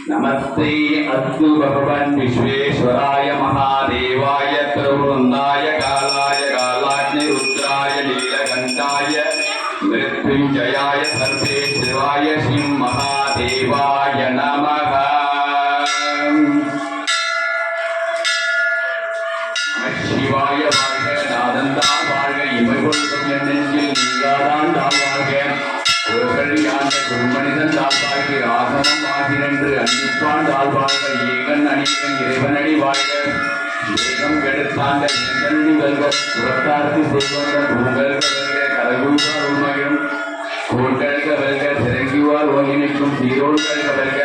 नमस्ते अस्तु भगवन् विश्वेश्वराय महादेवाय त्रिवृन्दाय कालाय कालाग्निरुद्राय नीलकण्ठाय मृत्युञ्जयाय सर्वेश्वराय श्री महादेवाय नमः। शिवाय வாழ்க நாதந்தால் வாழ்க இமைகொள்ளும் எண்ணெஞ்சில் நீங்காதான் வாழ்க ஒருகழியாண்ட குருமனிதன் தாழ்வாழ்க ஆகமம் ஆகிரென்று அன்னிப்பான் தாழ்வாழ்க ஏகன் அணிகன் இறைவனடி வாழ்க ஏகம் கெடுத்தாண்ட ஏகனடி வெல்க புறத்தார்க்கு செய்வந்த பூங்கல்க வெல்க கலகுவார் உண்மையும் கோள்கழ்க வெல்க சிறங்குவார் ஓகினிக்கும் சீரோள்கழ்க வெல்க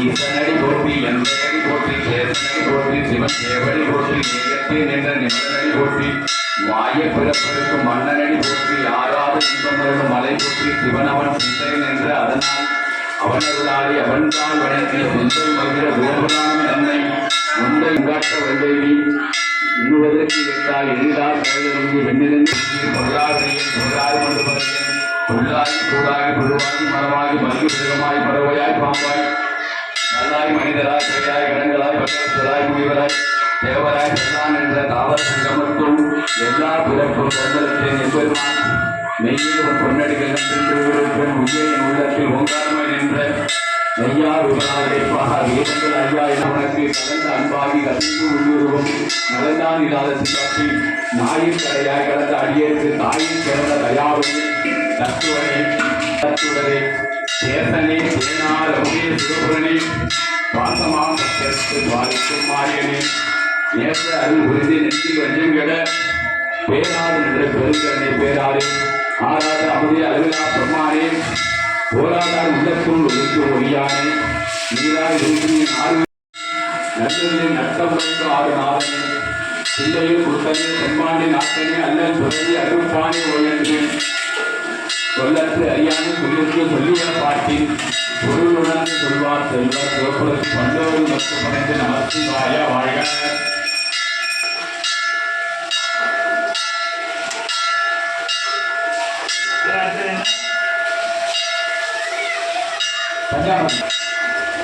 ஈசனடி போற்றி எந்தடி போற்றி சேசனடி போற்றி சிவன் சேவடி போற்றி நேயத்தே நின்ற நிமலனடி போற்றி மாய பிறப்பெடுக்கும் மன்னனடி போற்றி ஆறாத இன்பமருடும் மலை போற்றி சிவன் அவன் சிந்தை நின்ற அதனால் அவனருளாடி அவன்தான் வணங்கி சிந்தை மகிழ வேறுபடாமல் என்னை முந்தை உங்காட்ட வந்தேவி இன்னுவதற்கு எட்டால் எளிதால் கழுதறிந்து வெண்ணிலிருந்து பொருளாதாரியை பொருளாறு கொண்டு வருகிறேன் புல்லாகி கூடாகி புழுவாகி மரமாகி மல்கி மிருகமாய் பறவையாய் பாம்பாய் நல்லாய் மனிதராய் பெரியாய் கடங்களாய் பக்கராய் முனிவராய் தேவராய் செல்லான் என்ற தாவர சங்கமத்தும் எல்லா பிறப்பும் பொங்கலத்தின் எப்பெருமான் மெய்யே உன் பொன்னடிகள் பெண் உய்ய என் உள்ளத்தில் ஓங்காரமை நின்ற மெய்யா விபராதைப்பாக வேதங்கள் ஐயா என உனக்கு கலந்த அன்பாகி கசிந்து உள்ளுருவும் நலந்தான் இல்லாத சிந்தாட்சி நாயின் கரையாய் கடந்த அடியேற்கு தாயின் பிறந்த தயாவதி தத்துவனே சேசனே சேனார் அமுதே சுரபுரனே பாசமாம் பக்தருக்கு பாலிக்கும் மாரியனே நேற்ற அருள் புரிந்து நெற்றில் வஞ்சங்கட பேராது என்ற பெருங்கண்ணை பேராதே ஆறாத அமுதே அருளா பிரம்மானே போராடார் உள்ளத்துள் ஒழுக்கு ஒளியானே நீராய் இருக்கின் ஆறு நல்லூரின் நட்டமுறைக்கு ஆறு நாதனே பிள்ளையில் குட்டனே செம்பாண்டி நாட்டனே அல்லல் துறவி அருள்பானே ஓயன்று சொல்லற்று அறியாமல் சொல்லுக்கு சொல்லிய பாட்டின் பொருளுடன் சொல்வார் செல்வர் சிவப்புலத்து பண்டோடு நோக்கு படைத்து நமசிவாய வாழ்க.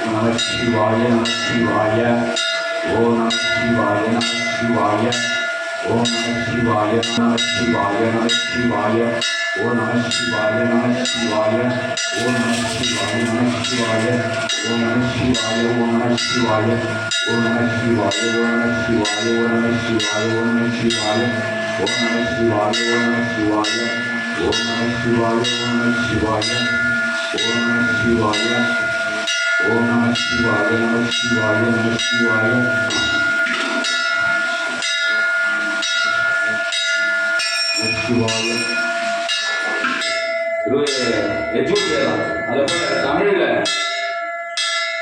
நமசிவாய நமசிவாய ஓ நமசிவாய நமசிவாய ஓ நமசிவாய நமசிவாய நமசிவாய ஓ நமசிவாய நமசிவாய ஓ நமசிவாய நமசிவாய ஓ நமசிவாய ஓ நமசிவாய ஓ நமசிவாய ஓ நமசிவாய ஓ நமசிவாய ஓ நமசிவாய ஓ நமசிவாய ஓ நமசிவாய ஓ நமசிவாய ஓ நமசிவாய ஓ நமசிவாய ஓ நமசிவாய நமசிவாய நமசிவாய நமசிவாய தமிழ்ல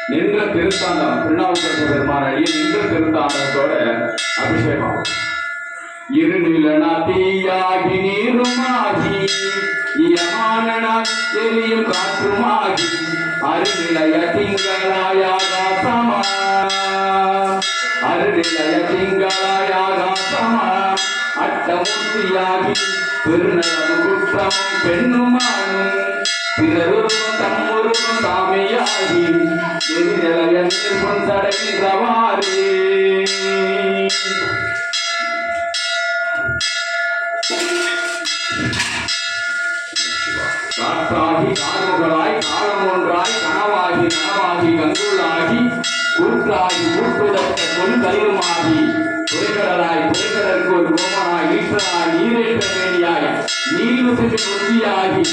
நின்ற திருத்தாண்டம் திருநாவுக்கரசு பெருமான் அடிய நின்ற திருத்தாண்டத்தோட அபிஷேகம் இருநிலனா தீயாகி நீருமாகி யமானனாய் எரியும் காற்றுமாகி அருநிலைய திங்களாயாகாசமா அருநிலைய திங்களாயாகாசமா அட்டமூர்த்தியாகி பெருநலமும் குற்றமும் பெண்ணுமானும் பிறருக்கும் தம்முருக்கும் தாமையாகி எதிர்நிலைய நீர்பொன் தடைகின்றவாறே காற்றாகி கார்முகளாய் காலம் ஒன்றாய் கனவாகி நனவாகி கங்குளாகி கூற்றாகி கூட்டுதற்ற கொல் கயிறுமாகி துறைகடலாய் துறைகடற்கு ஒரு கோமனாய் ஈற்றனாய் நீரேற்ற வேணியாய் நீர்விசிறின் ஒற்றியாகி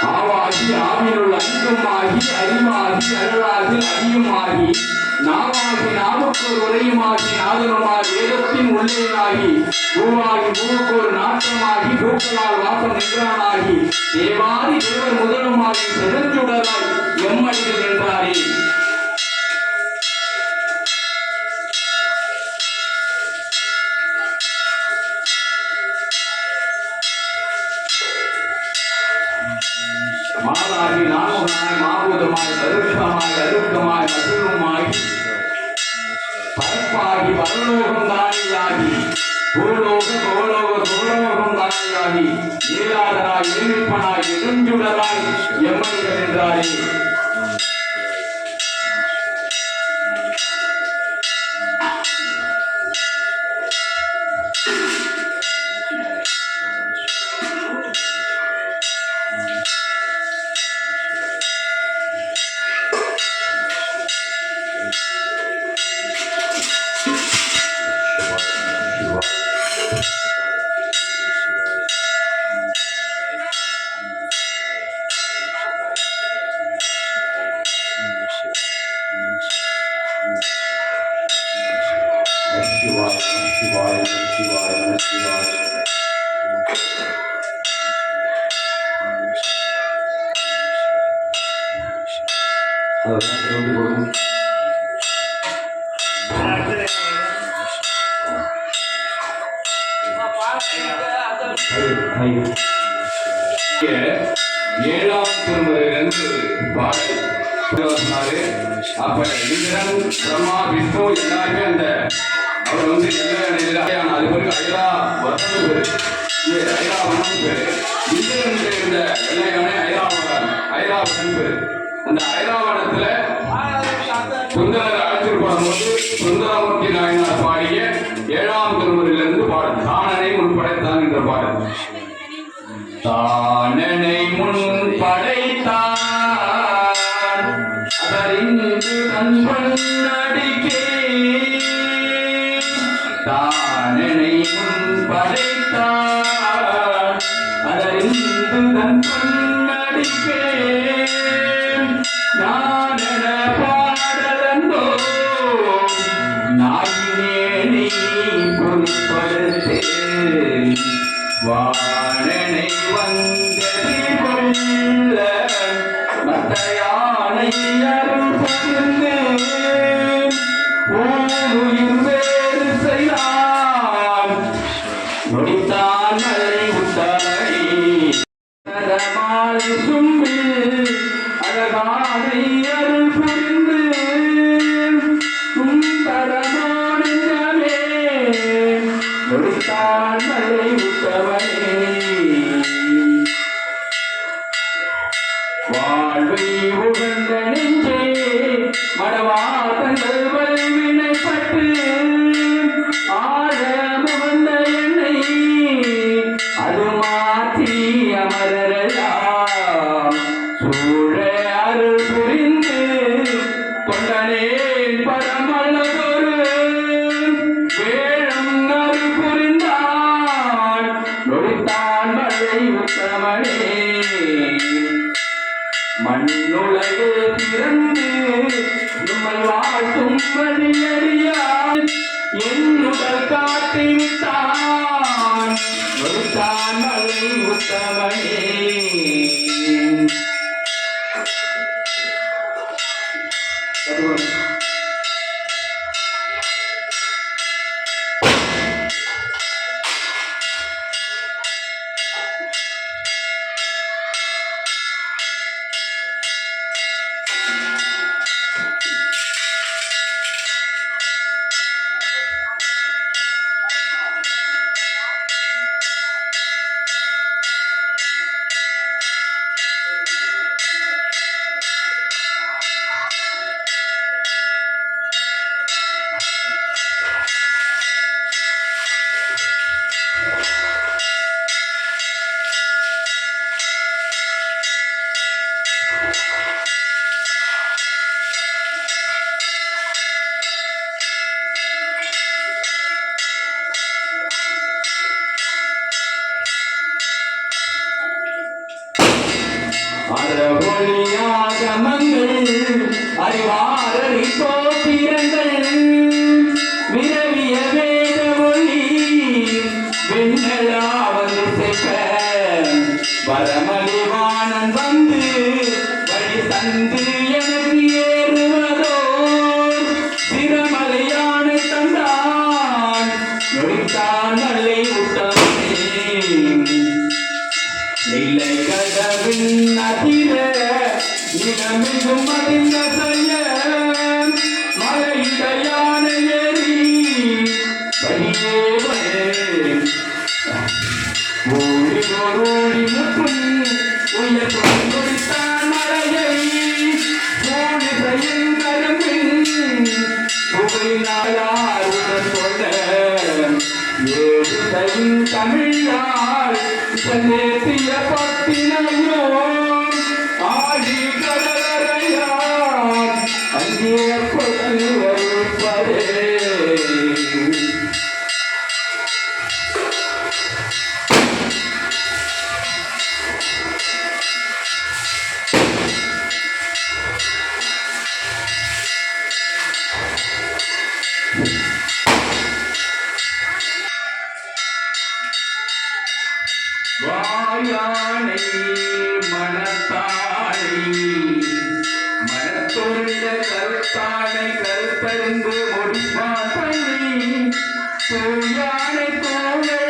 ஆவாகி ஆவினுள் அன்புமாகி அறிவாகி அழலாகி அடியுமாகி நாவாகி நாவுக்கு உரையுமாகி நாதனுமாய் வேதத்தின் உள்ளேனாகி பூவாகி பூவுக்கு ஒரு நாட்டமாகி பூக்களால் வாசம் நின்றானாகி தேவாதி தேவர் முதலுமாகி செழுஞ்சுடராய் எம்மடிகள் என்றாரே மாதாகி நான்முகனாய் மாபூதமாய் பருஷமாய் அருக்கமாய் மகிழுமாய் பரப்பாகி பரலோகம் தானியாகி பூலோக கோலோக சோலோகம் ஏகனாயாகி ஏலாதனாய் ஏமிப்பனாய் நெடுஞ்சுடராய் எம்மனிகள் என்றாரே. ஏழாம் திருமுறையிலிருந்து பாடல் அப்ப இந்திரன் பிரம்மா விஷ்ணு எல்லாருமே அந்த அவர் எல்லாம் அது பிறகு ஐராவதம் பேரு ஐராவதம் பேரு இந்திரன் இருந்த வெள்ளையானே ஐராவதன் பேரு. அந்த ஐராவதத்துல சுந்தரர் அழைச்சிட்டு போடும்போது சுந்தரமூர்த்தி நாயனார் பாடிய ஏழாம் திருமுறையிலிருந்து பாடல் தானனை முன்படைத்தான் என்ற பாடல். தானனை முன் படைத்தான் அதறிந்து தன் பொன்னடிக்கே. தானனை முன் படைத்தான் அதறிந்து தன் பொன்னடிக்கே. நானென பாடலந்தோ நாயினேனை பொருட்படுத்தே. வானனை வந்தது கொள்ள மத்தையானை அருள் பகிர்ந்து ஊனுயிர் வேறு செய்தான் நொடித்தான் மலை உத்தமை தரமாலை சும்பி அழகானை அருள் புரிந்து தரமானே நொடித்தான் மலை உத்தமை. வாழ்வை உகந்த நெஞ்சே மடவாதங்கள் வல்வினைப்பட்டு ஆழ முகந்த என்னை அது மாற்றி அமரலாம் சூழ அருள் புரிந்து கொண்டனே பரமல்லதொரு வேழம் அருள் புரிந்தான் நொடித்தான் மழை உத்தமனே. மண்ணுலகே பிறந்து நம்மை வாழ்த்தும் வழியறியான் என்னுடல் காட்டிவிட்டான் நொடித்தான் மழை உத்தமனே. அறவொழியாகமங்கள் அறிவாரறி தோத்திரங்கள் விரவிய வேத ஒளி வெண்ணலாவது செப்ப வரமலிவானன் வந்து வழி தந்து எனக்கு ஏறுவதோ சிரமலையானை தந்தான் நொடித்தான் மலை உத்தமே. நிலை கடவின் அதிர நிலமிகும் அதிர்ந்த செய்ய மலையிடையான ஏறி வழியே உயிரோடி முற்றும் உயர் கொடுத்தான் மலையை சோழிசையின் கரும்பின் புகையினாயாருடன் சொல்ல ஏழிசையின் தமிழால் நேசிய பத்தினையோ ஆடி கடலறையார் அங்கே பொது வருப்பதே வாயானை மனத்தானை மனத்தொழிந்த கருத்தானை கருத்தறிந்து முடிப்பானை தூயானை தோழை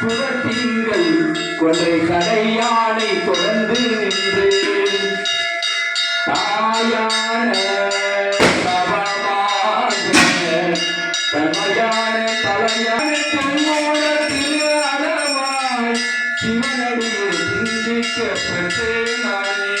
புறத்திங்கள் கொன்றை கடையானை தொடர்ந்து நின்று தாயான தவமான தன்மையான தலையான சிவனடியை சிந்திக்க பெற்றேனானே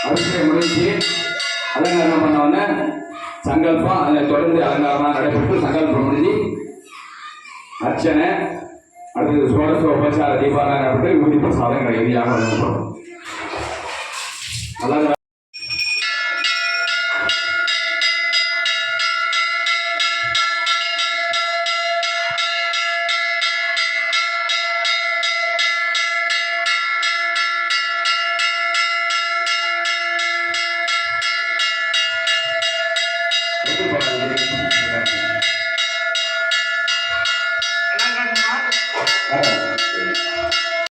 அபிஷேகம் முடிஞ்சு அலங்காரம் பண்ணவொடனே சங்கல்பம் அதை தொடர்ந்து அலங்காரமாக நடைபெற்று சங்கல்பம் முடிஞ்சு அர்ச்சனை அடுத்தது சோடச உபசார தீபாராயணம் நடைபெற்று விபூதி பிரசாதங்கள் இறுதியாக வழங்கப்படும். அலங்காரம்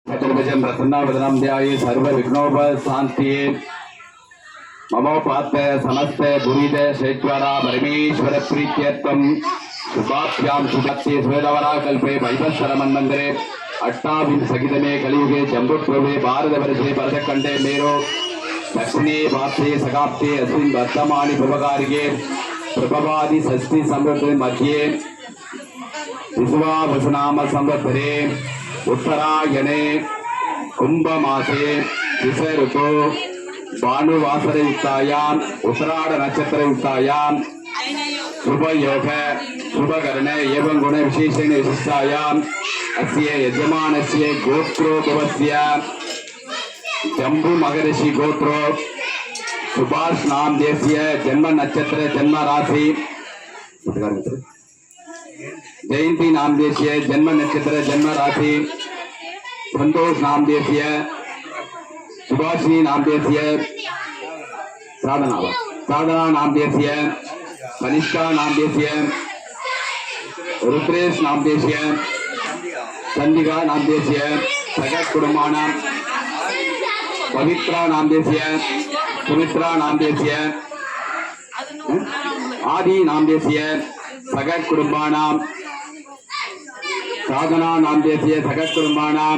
प्रसन्नावदनं ध्याये सर्व विघ्नोपशान्तिये ममोपात्त समस्त गुरुद शेश्वरा परमेश्वर प्रीत्यर्थं शुभाभ्यां शुभत्ये स्वेदवरा कल्पे वैवस्वरमन्वन्तरे अष्टाविंशतितमे कलियुगे जम्बुप्रभे भारतवर्षे भरतखण्डे मेरो दक्षिणे पार्श्वे सकाप्ते अस्मिन् वर्तमानि प्रभकारिके प्रभवादि षष्ठी संवत्सरे मध्ये विश्वावसुनाम संवत्सरे उत्तरायणे कुंभ मासे दिश ऋतु भानुवासर युक्तायाम उत्तरायण नक्षत्र युक्तायाम शुभ योग शुभ करण एवं गुण विशेषण विशिष्टायाम अस्य यजमानस्य गोत्रोद्भवस्य जम्बू महर्षि गोत्रो सुभाष नाम देशीय जन्म नक्षत्र जन्म राशि जयंती नाम देशीय जन्म नक्षत्र जन्म राशि संतोष नाम देशीय सुभाषिनी नाम देशीय साधना नाम देशीय कनिष्का नाम देशीय रुद्रेश नाम देशीय चंडिका नाम देशीय सगत कुटुंबानां पवित्रा नाम देशीय सुमित्रा नाम देशीय आदि नाम देशीय सगत कुटुंबानां साधना नाम देशीय सगत कुटुंबानां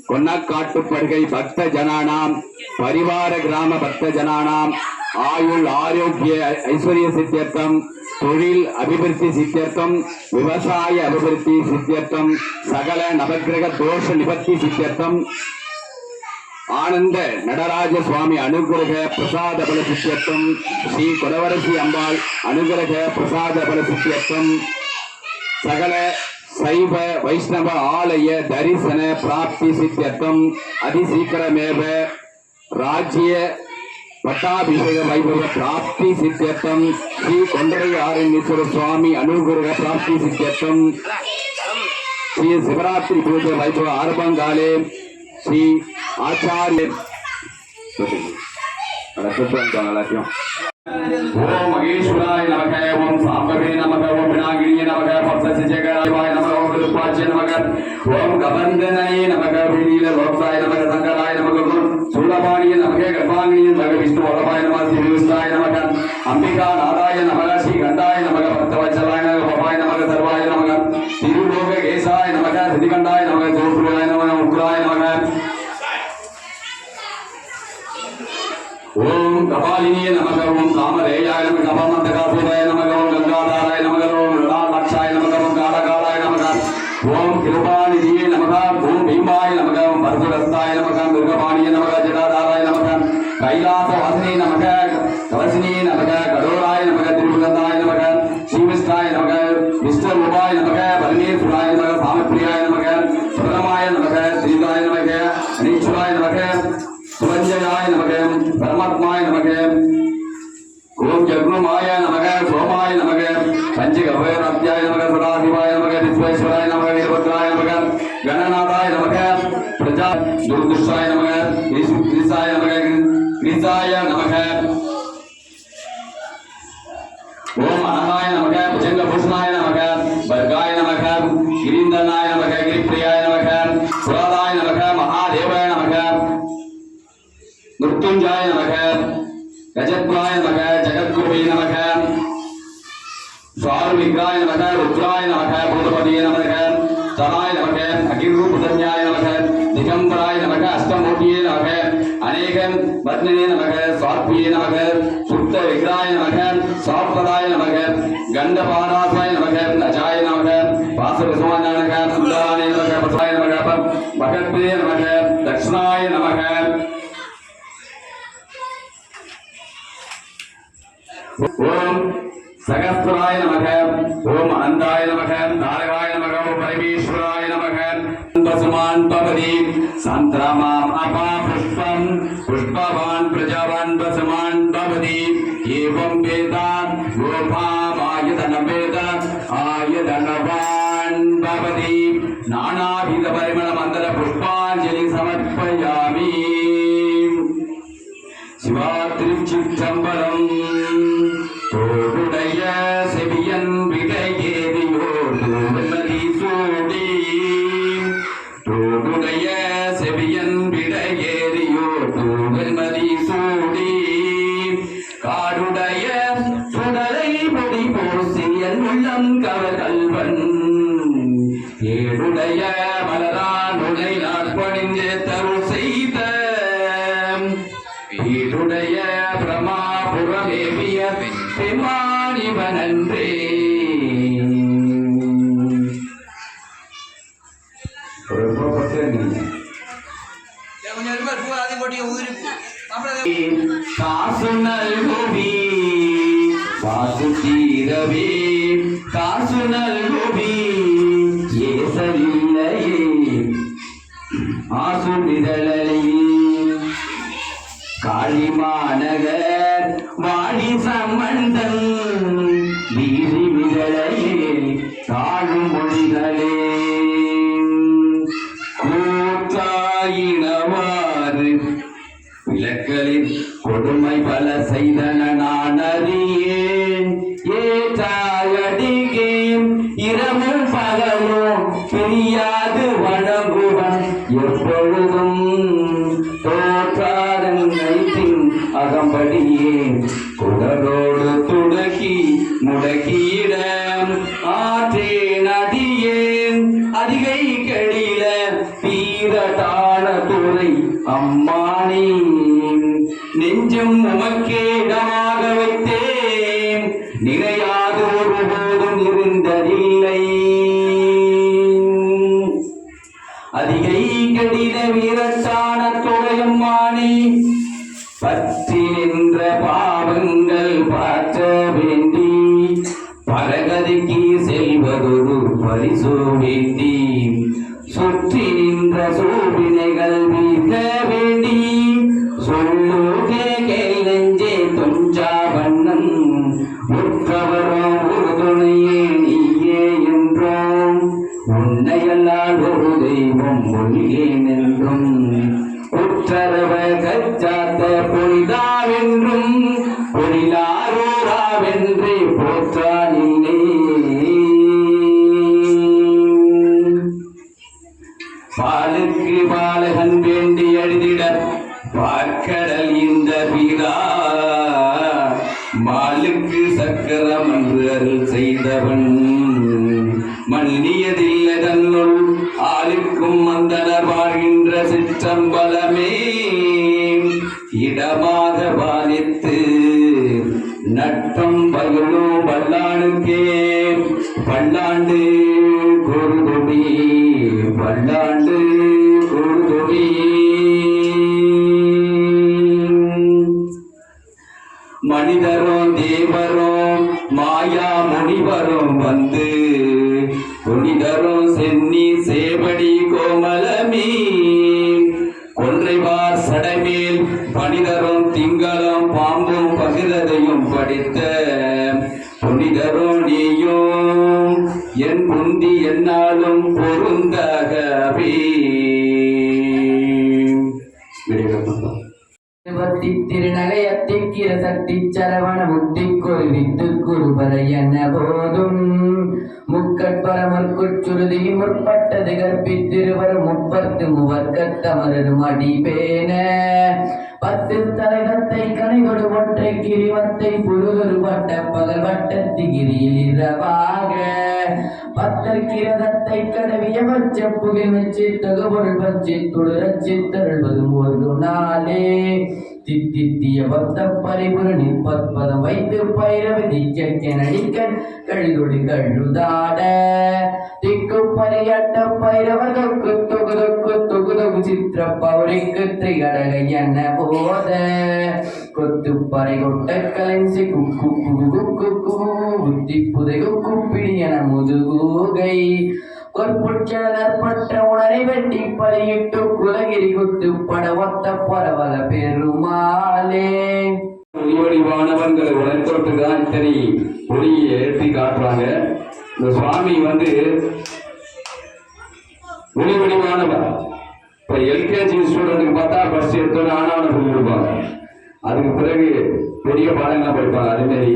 कोन्नकाट्टुपडुगै भक्त जनानां परिवार ग्राम भक्त जनानां आयुल आरोग्य ऐश्वर्य सिद्ध्यर्थं தொழில் அபிவிருத்தி சித்தியர்த்தம் விவசாய அபிவிருத்தி சித்தியர்த்தம் சகல நவக்கிரக தோஷ நிவர்த்தி சித்தியர்த்தம் ஆனந்த நடராஜ சுவாமி அனுகிரக பிரசாத பல சித்தியர்த்தம் ஸ்ரீ கொடவரசி அம்பாள் அனுகிரக பிரசாத பல சித்தியர்த்தம் சகல சைவ வைஷ்ணவ ஆலய தரிசன பிராப்தி சித்தியர்த்தம் அதிசீக்கிரமேவ ராஜ்ய पट्टाभिषेक वैभव प्राप्ति सिद्ध्यर्थं श्री कोंडरैयारण्येश्वर स्वामी अनुग्रह प्राप्ति सिद्ध्यर्थं श्री शिवरात्रि पूजा वैभव आरंभकाले श्री आचार्य ओम महेश्वराय नमः ओम सांबवे नमः ओम विनागिरिये नमः ओम सस्यजगराय नमः ओम कामाक्षी नमः ओम गबंधनाय नमः वीणील लोकाय नमः संकराय नमः शूलपाणिये नमः गर्भांगिनी नमः विष्णु वल्लभाय नमः श्रीविष्णाय नमः अंबिका नाराय नमः श्रीगंधाय नमः भक्तवत्सलाय नमः भवाय नमः सर्वाय नमः तिरुलोक केशाय नमः सिद्धिकंठाय नमः जोपुराय नमः उग्राय नमः ओम कपालिनी नमः ओम कामधेयाय नमः कपामन्तकासुराय नमः ओम गंगाधाराय नमः ओम लक्षाय नमः ओम कालकालाय नमः ओम कृपानिधिये नमः ओम भीमाय नमः ओम परशुरस्ताय नमः दुर्गपाणिये नमः जटाधाराय नमः कैलासवासिनी नमः कवसिनी नमः कठोराय नमः त्रिभुवनाय नमः श्रीविष्णाय नमः विष्णुरूपाय नमः बलनीसुराय नमः सामप्रियाय नमः सुब्रह्माय नमः श्रीदाय नमः अनीश्वराय नमः सुरंजनाय नमः परमात्माय नमः ओम जगन्माय नमः सोमाय नमः पंचगव्यनाथ्याय नमः सदाशिवाय नमः विश्वेश्वराय नमः वीरभद्राय नमः गणनाथाय नमः प्रजा दुर्दुष्टाय नमः ईशाय नमः ईशाय नमः ओम अनहाय नमः भुजंगभूषणाय नमः वर्गाय नमः गिरीन्द्रनाय नमः गिरिप्रियाय नमः पुरादाय नमः महादेवाय नमः मृत्युंजय नमः गजत्वाय नमः जगद्गुरुवे नमः स्वारुविग्राय नमः रुद्राय नमः भूतपतिये नमः तराय नमः अगिरूपधन्याय नमः दिगंबराय नमः अष्टमूर्तिये नमः अनेकं वर्णने नमः स्वार्पिये नमः सुप्त विग्राय नमः सात्पदाय नमः गंधपादासाय नमः अजाय नमः वासुदेवाय नमः सुंदराय नमः पसाय नमः भगवते नमः दक्षिणाय नमः ओम सहस्राय नमः ओम अनंताय नमः नारायणाय नमः ओम परमेश्वराय नमः बसमान पवदी संतरामाम अपा पुष्पम पुष्पवान प्रजावान बसमान पवदी एवं वेदा गोभाम आयतन वेद आयतनवान पवदी नानाविध परिमल मंत्र पुष्पांजलि समर्पयामि शिवात्रि चित्तंबरम तोड़ुடைய செவியன் விடையேறியோர் தூமதி சூடி தோடுடைய செவியன் விடையேறியோர் தூமதி சூடி காடுடைய சுடலை பொடி போசியன் உள்ளம் கவகல்வன் ஏடுடைய மலரான் உனை நாற்பணிஞ்சே தருள் செய்த வீடுடைய பிரமாபுரமேவிய பெமானிவனன்றே காசு நல்குவி காசு தீரவே காசு நல்குவி ஏசலில்லையே ஆசு நிழலை காளிமாநகர் வாடி சம்பந்தன் வீதி விதழையே தாழும் மொழிகளே கூத்தாயினவாறு விளக்கலில் கொடுமை பல செய்தன நான் அறியேன் ஏற்றாயடிகேன் இரவும் பகலும் பிரியாது வணங்குவன் எப்பொழுதும் தோற்றாதன்னைத்தின் அகம்படியே குடலோடு துடக்கி முடக்கியிட ஆற்றேன் அடியேன் அதிகை கடில பீரதான துறை அம்மானே நெஞ்சும் உமக்கே இடமாக வைத்தேன் நினையாது ஒருபோதும் இருந்ததில்லை அதிகை கடில வீரத்தான துறையம்மானே பற்றி நின்ற பாவங்கள் பாற்ற வேண்டி பரகதிக்கு செல்வதொரு பரிசு வேண்டி சுற்றி நின்ற சூழ்வினைகள் வீழ்த்த வேண்டி சொல்லுகே கேள் நெஞ்சே தொஞ்சா வண்ணம் உற்றவரும் ஒரு துணையே நீயே என்றோம் உன்னையல்லால் ஒரு தெய்வம் ஒழியேன் என்றும் உற்றரவ கச்சாத்த பொழிதாவென்றும் பொழிலாரோராவென்றே போற்றானில்லை பாலுக்கு பாலகன் வேண்டி எழுதிட பார்க்கடல் இந்த வீரா மாலுக்கு சக்கரம் என்று அருள் செய்தவன் மன்னியதில்லை தன்னுள் ஆளுக்கும் மந்தனர் வாழ்கின்ற சிற்றம்பலமே இடமாக பாலித்து நட்டம் பகலும் பல்லாண்டுக்கே பல்லாண்டு கூறுதுடி பல்லாண்டு கூறுதுடி மனிதரும் தேவரும் மாயா முனிவரும் வந்து புனிதரும் சென்னி சேவடி கோமலமே கொன்றைவார் சடைமேல் பனிதரும் திங்களும் பாம்பும் பகிரதையும் படித்த புனிதரும் நீயும் என் புந்தி என்னாலும் பொருந்தகவே. திருநகையத்திக்கிற சக்தி சரவண முக்தி குறிவித்து குருபர என போதும் முக்கட்பரமற்குச்சுருதி முற்பட்டது கற்பித்திருவர் முப்பத்து முவர்க்கத்தமரர் மடிபேன பத்து தலைவத்தை கனைகொடு ஒற்றை கிரிவத்தை புழுதொரு வட்ட பகல் வட்டத்திகிரியில் இரவாக பத்தற்கிரதத்தை கடவிய வச்ச புகில் வச்சு தகுபொருள் வச்சு துளரச்சி தருள்வதும் ஒரு நாளே தித்தித்திய பக்த பரிபுரனின் பத்பதம் வைத்து பைரவதி நடிக்கன் கழுதொடி கழுதாட திக்கு பரியட்ட பைரவதற்கு தொகுதொக்கு தொகுதொகு சித்திர பௌரிக்கு திரிகடக என போத கொத்து பறை கொட்ட கலைஞ்சி குக்கு குக்கு புத்தி புதை குப்பிடி என முதுகூகை கொற்புற்றனற்பற்ற உணரை வெட்டி பலியிட்டு குலகிரி குத்து பட ஒத்த பரவல பெருமாளே. ஒளிவடிவானவன்களை உணர்த்தோட்டுதான் இத்தனை ஒளியை ஏற்றி காட்டுறாங்க. இந்த சுவாமி வந்து ஒளிவடிவானவர். இப்ப எல்கேஜி ஸ்டூடெண்ட்டுக்கு பார்த்தா ஃபர்ஸ்ட் எடுத்தோன்னு ஆனாவனை சொல்லி கொடுப்பாங்க. அதுக்கு பிறகு பெரிய பாடங்கள்லாம் படிப்பாங்க. அதே மாதிரி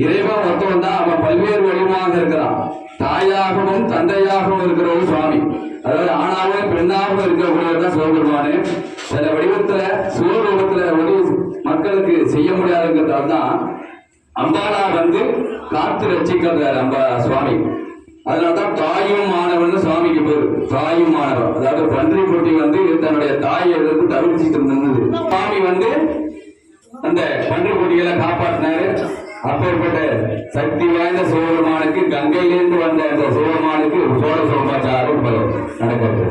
இறைவன் ஒருத்தவன் தான் அவன் பல்வேறு வடிவமாக இருக்கிறான். தாயாகவும் தந்தையாகவும் இருக்கிற ஒரு சுவாமி, அதாவது ஆணாகவும் பெண்ணாகவும் இருக்கக்கூடியவர் தான் சிவபெருமானு. சில வடிவத்துல சிவரூபத்துல ஒளி மக்களுக்கு செய்ய முடியாதுங்கிறதால தான் அம்பாலா வந்து காத்து ரசிக்கிறார் அம்பா சுவாமி. அதனால்தான் தாயும் மாணவன் சுவாமிக்கு பேரு. தாயும் மாணவன், அதாவது பன்றி குட்டி வந்து தன்னுடைய தாயை எதிர்த்து தவிர்ச்சிட்டு இருந்தது. சுவாமி வந்து அந்த பன்றி குட்டிகளை காப்பாற்றினாரு. அப்பேற்பட்ட சக்தி வாய்ந்த சிவபெருமானுக்கு கங்கையிலிருந்து வந்த அந்த சிவபெருமானுக்கு சோழ சோமாச்சாரம் நடக்கிறது.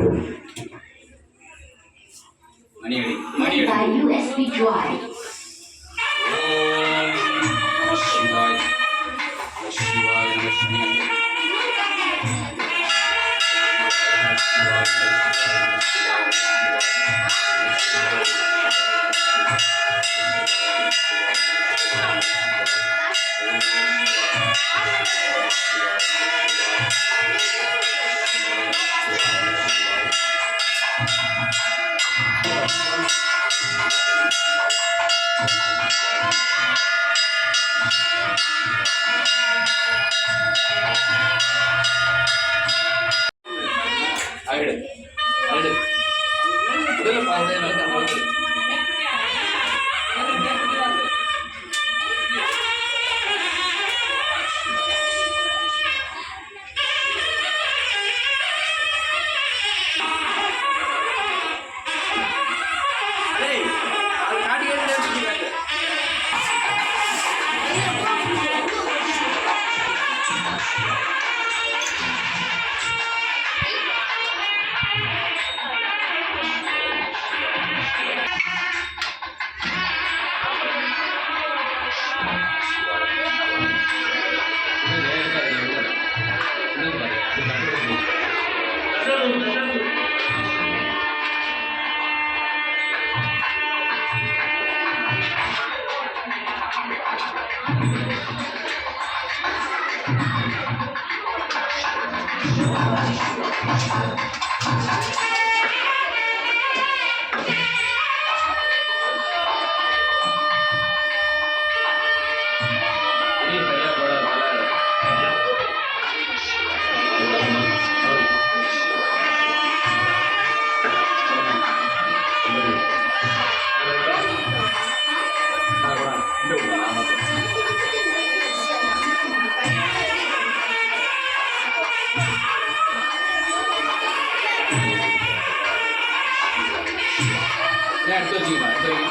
எடுத்து வச்சுக்கலாம் எடுத்து வைங்க.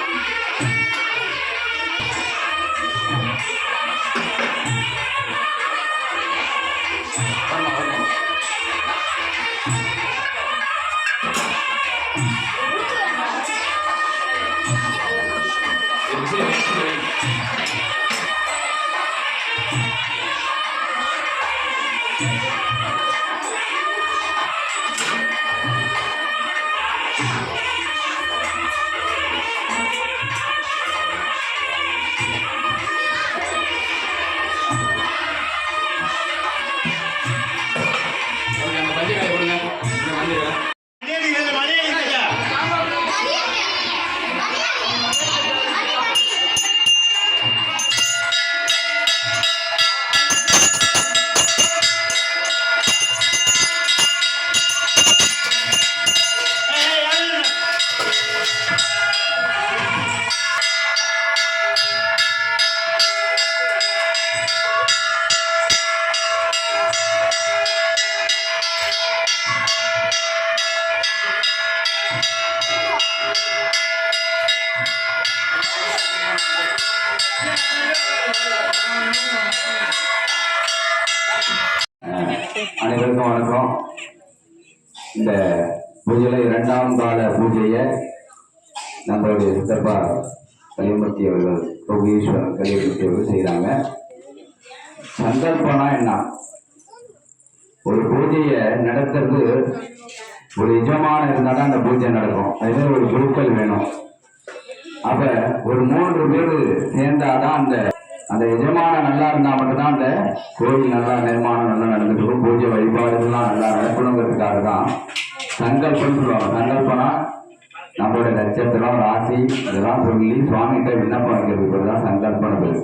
ஆமா, ஆமா. இது சரி, சரி. ஓகே, அந்த பஞ்சு காய் கொடுங்க. இந்த மஞ்சள் காய். அனைவருக்கும் வணக்கம். இந்த பூஜையில 2ஆம் கால பூஜையை நம்மளுடைய சித்தப்பா கலியமூர்த்தி அவர்கள், யோகீஸ்வரன் கலியமூர்த்தி அவர்கள் செய்கிறாங்க. சங்கல்பனா என்ன? ஒரு பூஜையை நடத்துறது ஒரு எஜமானம் இருந்தால் தான் அந்த பூஜை நடக்கும். அதுமாதிரி ஒரு குருக்கள் வேணும். அப்ப ஒரு 3 பேர் சேர்ந்தாதான் அந்த எஜமானம் நல்லா இருந்தா மட்டும்தான் அந்த கோயில் நல்லா நிர்மாணம் நல்லா நடந்துட்டு பூஜை வழிபாடுகள்லாம் நல்லா நடக்கணுங்கிறதுக்காக தான் சங்கல்பம் சொல்லுவாங்க. சங்கல்பனா நம்மளோட நட்சத்திரம், ராசி இதெல்லாம் சொல்லி சுவாமிகிட்ட விண்ணப்பம் வைக்கிறதுக்கு தான் சங்கல்பம்.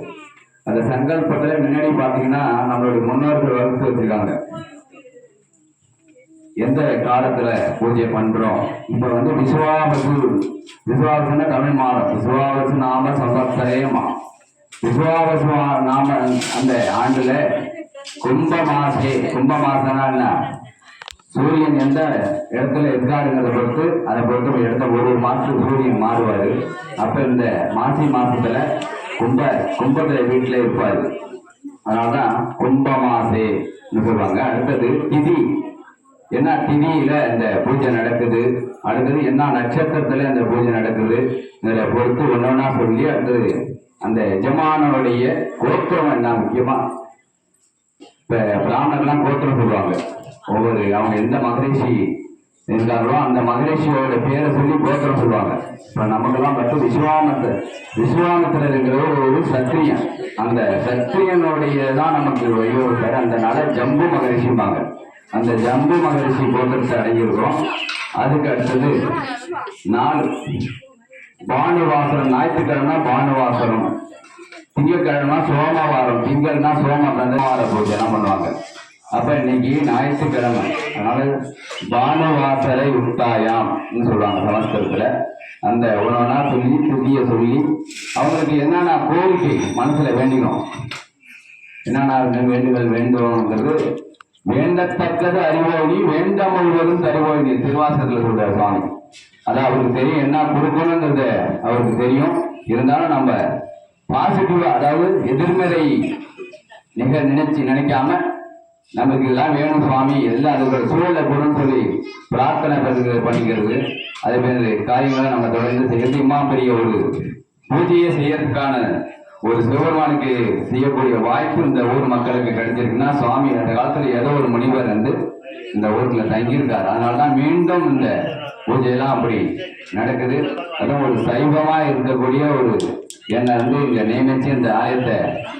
அந்த சங்கல்பத்துல முன்னாடி பாத்தீங்கன்னா நம்மளுடைய முன்னோர்கள் வகுத்து வச்சிருக்காங்க. எந்த காலத்துல பூஜை பண்றோம்? இப்ப விசுவாவசுன்னா தமிழ் மாதம், விசுவாவசு நாம சம்பத்சரேமா. விசுவாவசு நாம அந்த ஆண்டுல கும்ப மாசம்னா என்ன? சூரியன் எந்த இடத்துல இருக்காருங்கிறத பொறுத்து அதை பொறுத்து இடத்த ஒரு மாசத்துக்கு சூரியன் மாறுவாரு. அப்ப இந்த மாசி மாசத்துல கும்பத்துல வீட்டுல இருப்பாரு. அதனாலதான் கும்ப மாசேன்னு சொல்லுவாங்க. அடுத்தது திதி, என்ன திதியில இந்த பூஜை நடக்குது, அடுத்தது என்ன நட்சத்திரத்துல அந்த பூஜை நடக்குது, இதில் பொறுத்து ஒன்னொன்னா சொல்லி அடுத்தது அந்த எஜமானோடைய கோத்திரம் என்ன முக்கியமா. இப்ப பிராமணர்லாம் கோத்திரம் சொல்லுவாங்க. அவங்க எந்த மகரிஷி இருந்தாங்களோ அந்த மகரிஷியோட பேரை சொல்லி கோத்திரம் சொல்லுவாங்க. இப்ப நமக்கெல்லாம் மட்டும் விஸ்வாமித்திரர் இருக்கிற ஒரு சத்திரியன். அந்த சத்திரியனுடைய தான் நமக்கு வழிவகுத்தாரு. அதனால ஜம்பு மகரிஷிம்பாங்க. அந்த ஜம்பு மகரிஷி கோத்திரத்தை அடைஞ்சிருக்கிறோம். அதுக்கு அடுத்தது 4 பானுவாசரம். ஞாயிற்றுக்கிழமை பானுவாசரம், திங்கட்கிழமை சோமவாரம், திங்கள்னா சோமவார பூஜை எல்லாம் பண்ணுவாங்க. அப்ப இன்னைக்கு ஞாயிற்றுக்கிழமை, அதனால பானுவாசரை உத்தாயாம்னு சொல்லுவாங்க சமஸ்கிருதத்துல. அந்த ஒன்னா சொல்லி துதிய சொல்லி அவங்களுக்கு என்னென்ன கோரிக்கை மனசுல வேண்டிக்கணும், என்னென்ன வேண்டுதல் வேண்டும்ங்கிறது. வேண்டத்தக்கது அறிவோனி, வேண்ட முழுவதும் தருவோனி திருவாசகத்துல சொல்ற சுவாமி. அதான் அவருக்கு தெரியும் என்ன கொடுக்கணுங்கிறத அவருக்கு தெரியும். இருந்தாலும் நம்ம பாசிட்டிவா, அதாவது எதிர்மறை நினைக்காம நமக்கு இதெல்லாம் வேணும் சுவாமி, எல்லாம் அதோட சூழலை போடணும்னு சொல்லி பிரார்த்தனை பண்ணிக்கிறது. அதே மாதிரி காரியங்களை நம்ம தொடர்ந்து செய்யறதுமா பெரிய ஒரு பூஜையை செய்யறதுக்கான ஒரு சிவபெருமானுக்கு செய்யக்கூடிய வாய்ப்பு இந்த ஊர் மக்களுக்கு கிடைச்சிருக்குன்னா, சுவாமி அந்த காலத்துல ஏதோ ஒரு முனிவர் வந்து இந்த ஊர்ல தங்கியிருக்காரு. அதனாலதான் மீண்டும் இந்த பூஜையெல்லாம் அப்படி நடக்குது. அதுவும் ஒரு சைவமா இருக்கக்கூடிய ஒரு என்னை வந்து இங்க நியமிச்சு இந்த ஆலயத்தை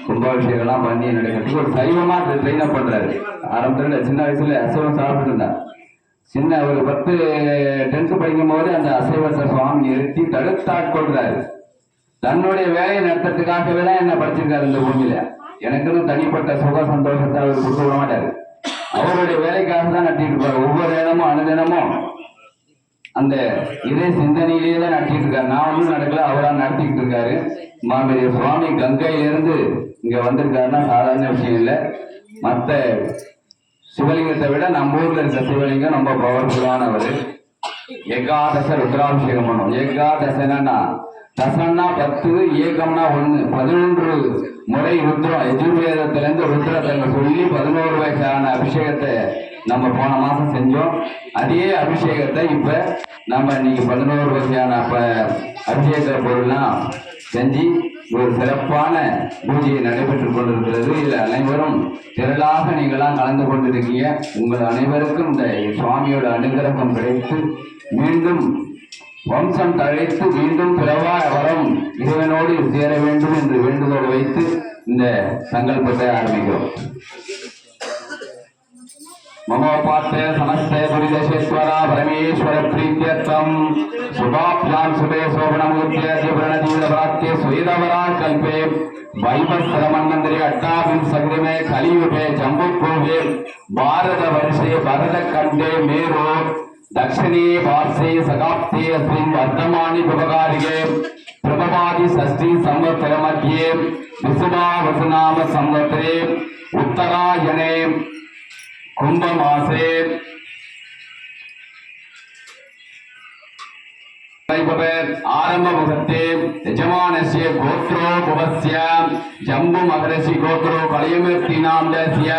கும்பாபிஷேகம்லாம் பண்ணி நடக்கிறதுக்கு ஒரு சைவமா ட்ரெயின் அப் பண்றாரு. ஆரம்பத்துல சின்ன வயசுல அசைவம் சாப்பிட்டு இருந்தார். சின்ன ஒரு 10th படிக்கும் போது அந்த அசைவத்தை சுவாமி நிறுத்தி தடுத்தாட்கொள்றாரு. தன்னுடைய வேலையை நடத்துறதுக்காகவே தான் என்ன படிச்சிருக்காரு இந்த பூமியில. எனக்குன்னு தனிப்பட்ட சுக சந்தோஷத்தை அவர் கொடுக்க விட மாட்டாரு. அவருடைய வேலைக்காக தான் நடத்திட்டு இருப்பாரு. ஒவ்வொரு இடமும் அனுதினமும் அந்த இதே சிந்தனையிலேயே தான் நடத்திட்டு இருக்காரு. நான் ஒன்றும் நடக்கல, அவரா நடத்திட்டு இருக்காரு. மாமேரிய சுவாமி கங்கையிலிருந்து இங்க வந்திருக்காருன்னா சாதாரண விஷயம் இல்லை. மற்ற சிவலிங்கத்தை விட நம்ம ஊர்ல இருக்க சிவலிங்கம் ரொம்ப பவர்ஃபுல்லானவர். ஏகாதச ருத்ராபிஷேகம் பண்ணும். ஏகாதசனா தசன்னா 10, ஏகம்னா 1, 11 முறை ருத்ரம் எஜுர்வேதத்திலிருந்து ருத்ரத்தை சொல்லி 11 வகையான அபிஷேகத்தை நம்ம போன மாசம் செஞ்சோம். அதே அபிஷேகத்தை இப்ப நம்ம இன்னைக்கு 11 வகையான அபிஷேக பொருள்லாம் செஞ்சு ஒரு சிறப்பான பூஜை நடைபெற்றுக் கொண்டிருக்கிறது. இதில் அனைவரும் திரளாக நீங்களாம் கலந்து கொண்டிருக்கீங்க. உங்கள் அனைவருக்கும் இந்த சுவாமியோட அனுகிரகம் கிடைத்து மீண்டும் வம்சம் தழைத்து மீண்டும் பிறவா வரம் இறைவனோடு சேர வேண்டும் என்று வேண்டுதோடு வைத்து இந்த சங்கல்பத்தை ஆரம்பிக்கிறோம். மமோபாத்த சமஸ்த புரிதேஸ்வரா பரமேஸ்வர பிரீத்தியர்த்தம் சுபாப்யாம் சுபே சோபனமூர்த்திய திவ்ரணதீரவாக்கிய சுவேதவரா கல்பே வைபஸ்தரமன்னந்திரி அட்டாபின் சகிதமே கலியுகே ஜம்புகோவே பாரத வருஷே பரத கண்டே மேரோ दक्षिणे पार्श्वे सकाप्ते अस्मिन् वर्तमानि उपकारिके प्रभवादि षष्ठी संवत्सर मध्ये विषुवावसनाम संवत्सरे उत्तरायणे कुंभमासे आरंभ मुहूर्ते यजमानस्य गोत्रो भवस्य जम्बु मकरस्य गोत्रो कलयमूर्तिनामस्य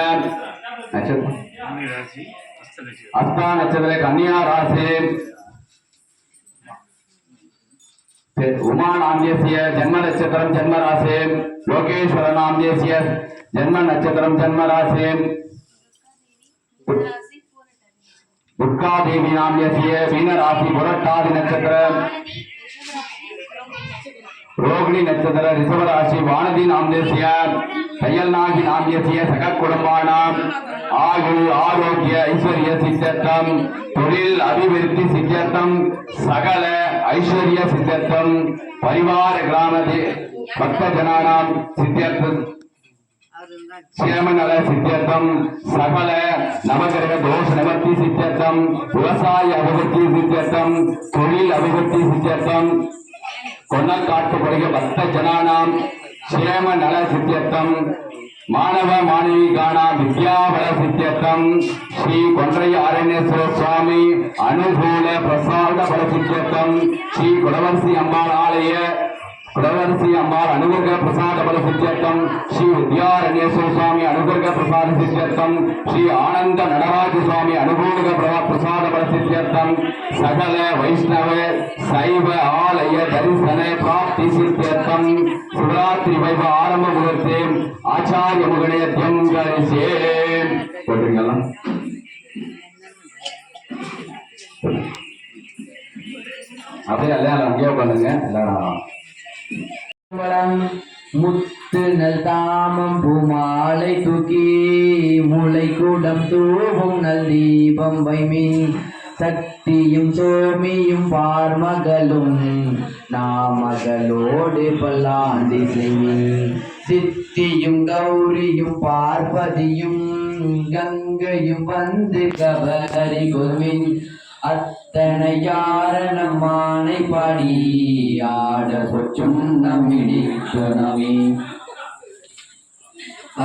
हस्ता नक्षत्र कन्या राशि उमा नाम्यस्य जन्म नक्षत्र जन्म राशि लोकेश्वर नाम्यस्य जन्म नक्षत्र जन्म राशि दुर्गा देवी नाम्यस्य मीन राशि पुरट्टादि नक्षत्र रोहिणी नक्षत्र ऋषभ राशि वाणदी नाम्यस्य तयल्नागी नाम्यस्य सकल कुटुंबानां आयु आरोग्य ऐश्वर्य सिद्ध्यर्थम தொழில் அபிவிருத்தி சித்தியர்த்தம் சகல ஐஸ்வர்ய சித்தியர்த்தம் परिवार ग्रामदे भक्त जनानां सिद्ध्यर्थम क्षेमनल सिद्ध्यर्थम सकल नवग्रह दोष निवृत्ति सिद्ध्यर्थम व्यवसाय अभिवृद्धि सिद्ध्यर्थम தொழில் अभिवृद्धि सिद्ध्यर्थम கொன்னக்காட்டுப்படைய பக்த ஜனானாம் क्षेम नल सिद्ध्यर्थम मानव मानवी गाना विद्याबल सिद्ध्यर्थम श्री कोंड्रय आरण्येश्वर स्वामी अनुकूल प्रसाद बल सिद्ध्यर्थम श्री कुडवर्सी अम्बाल आलय कुडवर्सी अम्बाल अनुग्रह प्रसाद बल सिद्ध्यर्थम श्री विद्यारण्येश्वर स्वामी अनुग्रह प्रसाद सिद्ध्यर्थम श्री आनंद नटराज स्वामी अनुकूल प्रसाद बल सिद्ध्यर्थम सकल वैष्णव शैव आलय दर्शन प्राप्ति सिद्ध्यर्थम शिवरात्रि वैभव आरंभ मुहूर्ते आचार्य मुगणयत्यं करिष्ये போட்டுங்களா அப்படியே எல்லாரும் அங்கேயே பண்ணுங்க எல்லாரும் முத்து நல் தாமம் பூமாலை தூக்கி முளை கூடம் தூவும் நல் தீபம் வைமின் சக்தியும் சோமியும் பார்மகளும் நாமகளோடு பல்லாண்டி செய்மின் சித்தியும் கௌரியும் பார்ப்பதியும் கங்கையும் வந்து கவரி கொள்மின் அத்தனை யாரணம் மானை பாடி ஆட சொச்சும் நம்மிடித்துணவி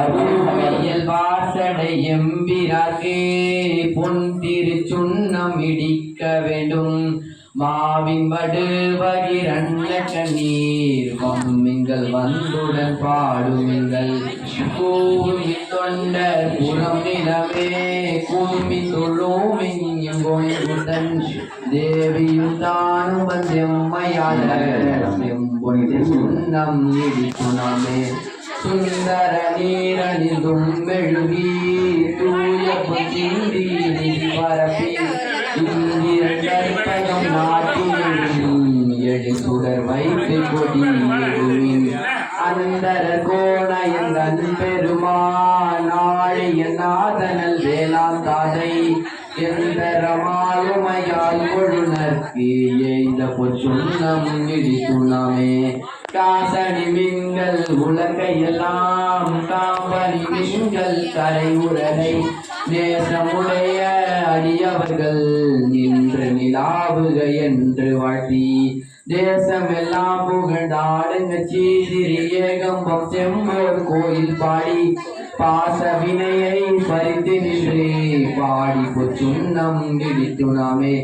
அருமையல் வாசடை எம்பிராக்கே பொன் திருச்சுண்ணம் இடிக்க வேண்டும் மாவின் வடு வகிரண்ய கண்ணீர் வம்மிங்கள் வந்துடன் பாடுமிங்கள் கூமி தொண்டர் புறம் நிலமே கூமி தொழுமியும் கொண்டுடன் தேவியும் தானும் வந்தெம்மையாள செம்பொன் சுண்ணம் இடித்துணமே சுந்தர நீரணிதும் மெழுகி தூய பொஞ்சிந்தி பரப்பி இந்திரண்டற்பயம் நாட்டியும் எழி சுடர் வைத்து கொடி எழுவின் அந்தர கோணயந்தன் பெருமா நாளைய நாதனல் வேளாண் தாதை எந்தரமாலுமையால் கொழுனர்க்கு எய்த பொச்சுண்ணம் இடித்துணமே காசனி மின்கள் உலகையெல்லாம் காம்பனி மின்கள் கரை உரகை நேசமுடைய அடியவர்கள் நின்று நிலாவுக என்று வாழ்த்தி தேசமெல்லாம் புகழ்ந்தாடுங்க சீசிறி ஏகம்பம் செம்போர் கோயில் பாடி பாச வினையை பறித்து நின்று பாடி பொச்சுண்ணம் இடித்துணாமே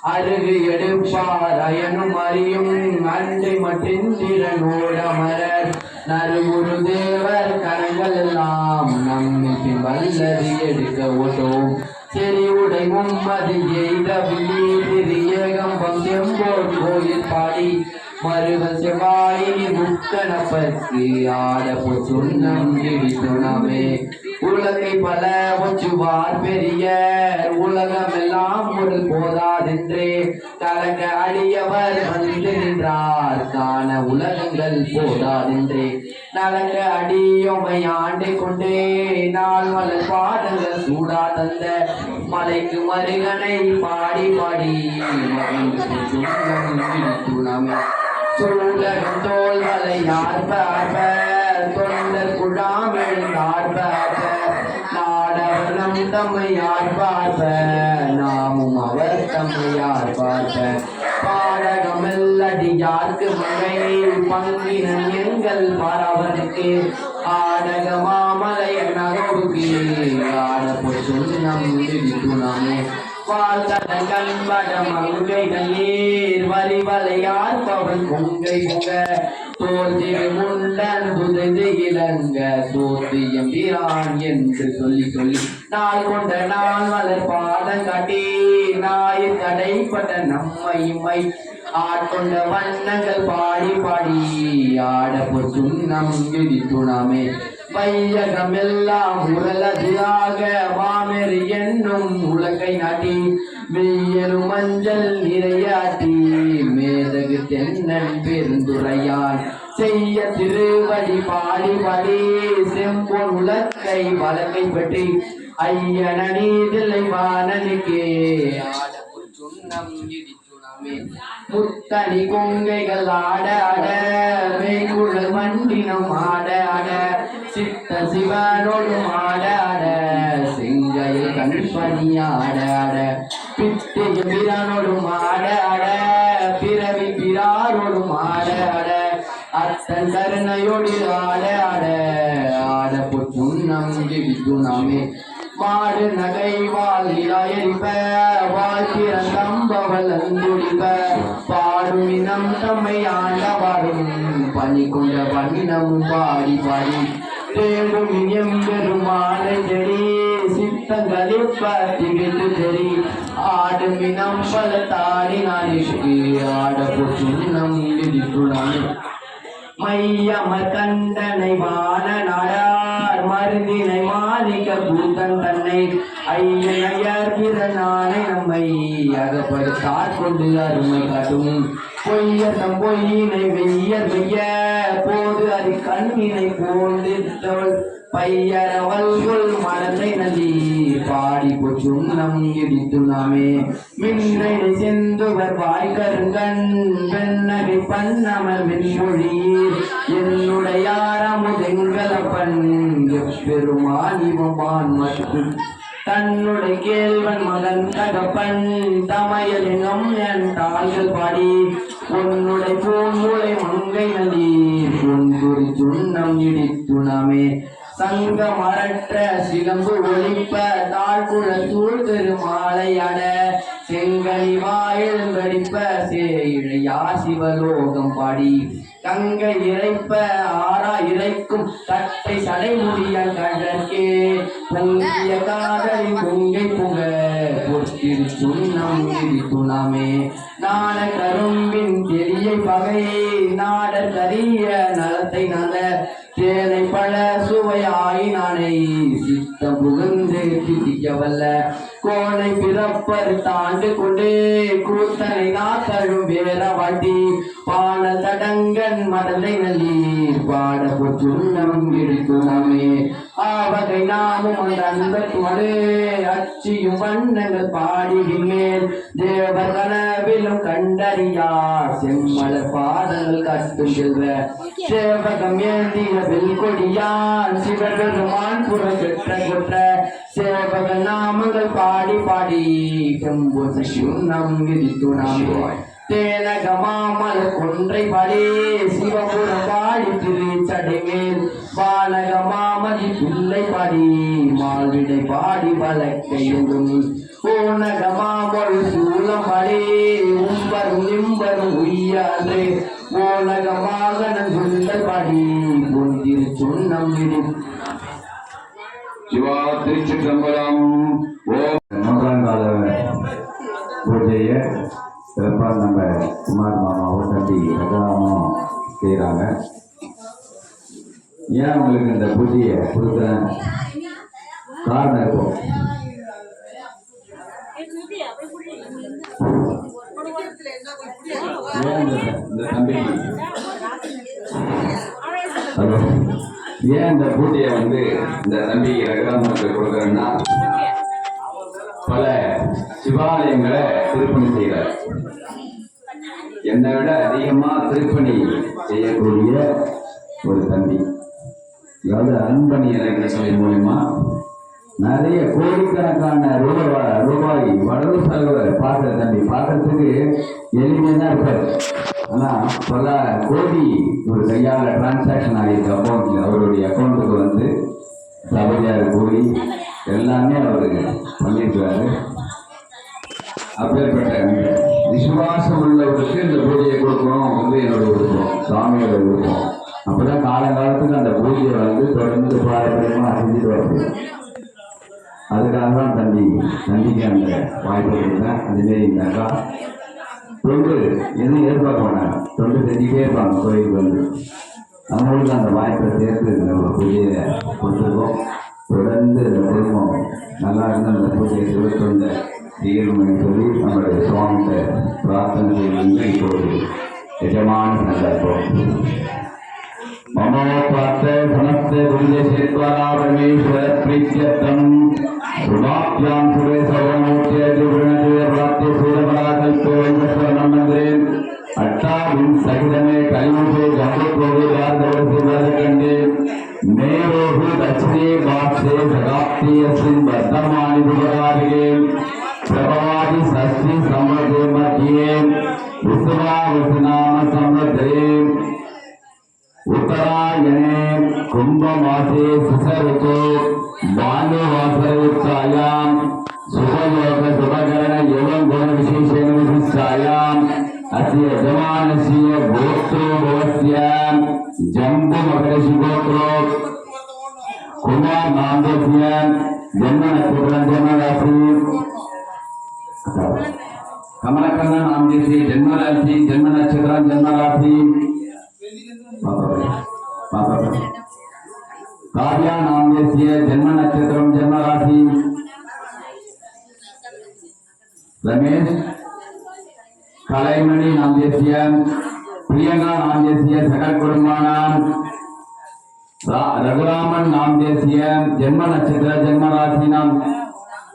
அருகு எடுப்பார் அயனும் அறியும் அன்றை மற்றிந்திரனோடமரர் நறுகுரு தேவர் கரங்கள் எல்லாம் நம்மி வல்லது எடுக்க ஓட்டோம் செறி உடை மும்மது எய்த வில்லி ஏகம்பம் செம்போர் கோயில் பாடி மருகல் செவ்வாயினி முக்கணப்பற்கு ஆட பொன்னம் இடித்துணமே உலகை பல ஒச்சுவார் பெரிய உலகமெல்லாம் ஒரு போதாதென்றே கலக்க அடியவர் வந்து நின்றார் காண உலகங்கள் போதாதென்றே நலக்க அடியொமை ஆண்டை கொண்டே நாள் மலர் பாதங்கள் சூடா தந்த மலைக்கு மருகனை பாடி பாடி துணமே சூழகம் தோள்களை யார் பார்ப்ப தொண்டர் குழாமில் யார் பார்ப்ப நாடவர் நம் தம்மை யார் பார்ப்ப நாமும் அவர் தம்மை யார் பார்ப்ப பாடகமெல்லடி யாருக்கு மகை பங்கினன் எங்கள் பாராவனுக்கு ஆடக மாமலைய நகருக்கு ஆட பொற்று நம் துணமே வாழ்த்தடங்கள் மங்கை நீர் வரிவலையார் பவன் கொங்கை பொங்க தோல்திரு முண்டன் புதைந்து இளங்க சோத்தியம் வீரான் என்று சொல்லி சொல்லி நாள் கொண்ட நாள் மலர் பாதம் காட்டி நாயிற் கடைப்பட்ட நம்மை ஆட்கொண்ட வண்ணங்கள் பாடி பாடி ஆட பொற்றும் நம் விதித்துணாமே வையகமெல்லாம் உரலதியாக மாமெறி என்னும் உலகை நாட்டி மெய்யரும் மஞ்சள் நிறையாட்டி மேதகு தென்னன் பெருந்துரையான் செய்ய திருவடி பாடி பாடி செம்பொன் உலக்கை வழக்கை பற்றி ஐயன நீதிலை வானனுக்கே ஆட பொற்சுண்ணம் இடித்துணமே முத்தனி கொங்கைகள் ஆட ஆட மெய்குழல் மண்டினம் ஆட ஆட சித்த சிவனோடும் ஆட ஆட செங்கையில் கண்பணி ஆட ஆட பித்தைய பிரானோடும் ஆட ஆட பிறவி பிறாரோடும் ஆட ஆட அத்தன் கருணையோடு ஆட ஆட ஆட பொற்றுண்ணம் வித்துணாமே மாடு நகை வாழ்கிலாயரிப்ப வாழ்த்திரந்தம்பவள் அந்துடிப்ப பாடுமினம் தம்மை ஆண்டவாரும் பணி கொண்ட பண்ணினமும் பாடி பாடி தேடும் எம்பெருமானை செடி சித்தங்களிப்ப திகிட்டு தெரி ஆடுமினம் பல தாடி நாளிற்கு ஆட பொற்றுண்ணம் விதித்துணாமே மையமர் கண்டனை வான நாடார் மருந்தினை மாலிக்க பூதன் தன்னை ஐயனையர் பிறனானை நம்மை அகப்படுத்தார் கொண்டு அருமை காட்டும் பொய்யத்தம் பொய்யினை வெய்யர் வெய்ய போது அது கண்ணினை போந்திருத்தவள் பையரவல்குள் மனத்தை நதி பாடி பொற்றும் நம் இடித்துணாமே மின்னை செந்துவர் வாய்கருங்கண் வெண்ணகை பண்ணமர் வெண்மொழியீர் என்னுடையாரமுதெங்களப்பன் எப்பெருமான் இவமான் மற்றும் தன்னுடைய கேள்வன் மகன் தகப்பன் தமையலிங்கம் என் தாள்கள் பாடி உன்னுடைய பூங்குலை மங்கை நதி பொன்குறி சுண்ணம் இடித்துணமே சங்க மரற்ற சிலம்பு ஒழிப்ப தாழ்குழ சூழ் திருமாலையட செங்கனி வாயில் கடிப்ப சேழையா சிவலோகம் பாடி கங்கை இறைப்ப ஆறா இறைக்கும் தட்டை சடைமுடிய கடற்கே பொங்கிய காதலி பொங்கை புக பொற்றிரு சுண்ணம் இடித்துணாமே நாட கரும்பின் தெரிய பகை நாட கரிய நலத்தை நல தேனை பல சுவையாய் நானை சித்தம் புகுந்து திதிக்க வல்ல கோனை பிறப்பர் தாண்டு கொண்டு கூத்தனை நாத்தழும் வேற வாட்டி பான தடங்கன் மடலை நல்லீர் பாட பொற்றுண்ணம் இடித்துணாமே ஆவகை நாமும் அந்த அன்பத்தோடு அச்சியும் வண்ணங்கள் பாடிவிமேல் தேவர் கனவிலும் கண்டறியார் செம்மலர் பாதங்கள் கட்டும் செல்வ சேவகம் ஏந்திய வெல்கொடியான் சிவபெருமான் புற பெற்ற கொற்ற சேவக நாமங்கள் பாடி பாடி செம்பொசியும் நம் விதித்துணாமே தேனக மாமல் கொன்றை படி சிவபுரம் பாடி திருச்சடைமேல் வானக மாமதி பிள்ளை பாடி மால்விடை பாடி வழக்கையும் ஓனகமாமொரு சூலமடே உம்பரும் நிம்பரும் உய்யாதே ஓனகமாக சொல்லபடி பொந்திரு சொன்னம் சிவா திருச்சிற்றம்பலம். ஓம் மூன்றாம் கால பூஜையை சிறப்பாக நம்ம குமார் மாமாவும் தம்பி ரகராமும் செய்கிறாங்க. ஏன் உங்களுக்கு இந்த பூஜையை கொடுக்குற காரணம் இருக்கும். இந்த தம்பி ஹலோ, ஏன் இந்த பூஜையை இந்த தம்பி ரகராமுக்கு கொடுக்குறேன்னா, பல சிவாலயங்களை திருப்பணி செய்கிறார். என்னை விட அதிகமா திருப்பணி செய்யக்கூடிய ஒரு தம்பி. அதாவது அன்பணி அறக்கட்டளை மூலமா நிறைய கோடிக்கணக்கான ரூபாய் வடவு செலவு பார்க்குற தம்பி. பார்க்கறதுக்கு எளிமையாக தான் இருப்பார். ஆனா பல கோடி ஒரு கையால டிரான்சாக்ஷன் ஆகிருக்கு அக்கௌண்ட்ல. அவருடைய அக்கௌண்ட்டுக்கு சபையார் கூலி எல்லாமே அவரு பண்ணியிருக்கிறாரு. அப்பேற்பட்ட விசுவாசம் உள்ளவருக்கு இந்த பூஜையை கொடுக்கணும் என்னோட விருப்பம், சாமியோட விருப்பம். அப்பதான் காலங்காலத்துக்கு அந்த பூஜையை தொடர்ந்து பாரம்பரியமா செஞ்சுட்டு வருது. அதுக்காக தான் தம்பிக்கு அந்த வாய்ப்பு கொடுத்தேன். அதுமாரி இருந்தாக்கா தொண்டு எதுவும் ஏற்பாடு பண்ணாங்க, தொண்டு செஞ்சுட்டே இருப்பாங்க கோயிலுக்கு அவங்களுக்கு அந்த வாய்ப்பை சேர்த்து நம்ம பூஜையை கொடுத்துருக்கோம். தொடர்ந்து இந்த குடும்பம் நல்லா இருந்து அந்த பூஜையை சிவத்தொண்ட தீர்வுன்னு சொல்லி நம்மளுடைய சுவாமிகிட்ட பிரார்த்தனை செய்வது இப்போது எஜமான சந்தர்ப்பம். மமோபாத்த சமஸ்த குருஜேஸ்வரா பரமேஸ்வர பிரீத்யர்த்தம் சுபாப்யாம் சுரே சவமூர்த்திய ஜீவனஜய பிராப்திய சூரமலா கல்போ வெங்கஸ்வரம் மந்திரேன் அட்டாவின் சகிதமே கலிமுகே ஜம்புத்வோகே யார்தவசி வரகண்டே மேரோகு தட்சிணே பாக்ஷே சகாப்தி அஸ்மின் வர்த்தமானி புகராரிகே பிரபவாதி சஷ்டி சம்வதே மத்தியே விசுவாவசநாம சம்வதே उत्तरायणे कुंभमासे सुसऋतु भानुवासरयुक्तायां शुभयोग शुभकरण एवं गुण विशेषेण विशिष्टायां अस्य यजमानस्य गोत्रो भवस्य जम्बुमकरशि गोत्रो कुमार नामस्य जन्म नक्षत्र जन्म राशि कमलकन्ना नामस्य जन्म राशि जन्म नक्षत्र जन्म राशि काव्या नामस्य जन्म नक्षत्रम जन्म राशि रमेश कलैमणि नामस्य प्रियंका नामस्य सकल कुटुंबानां रघुरामन नामस्य जन्म नक्षत्र जन्म राशि नाम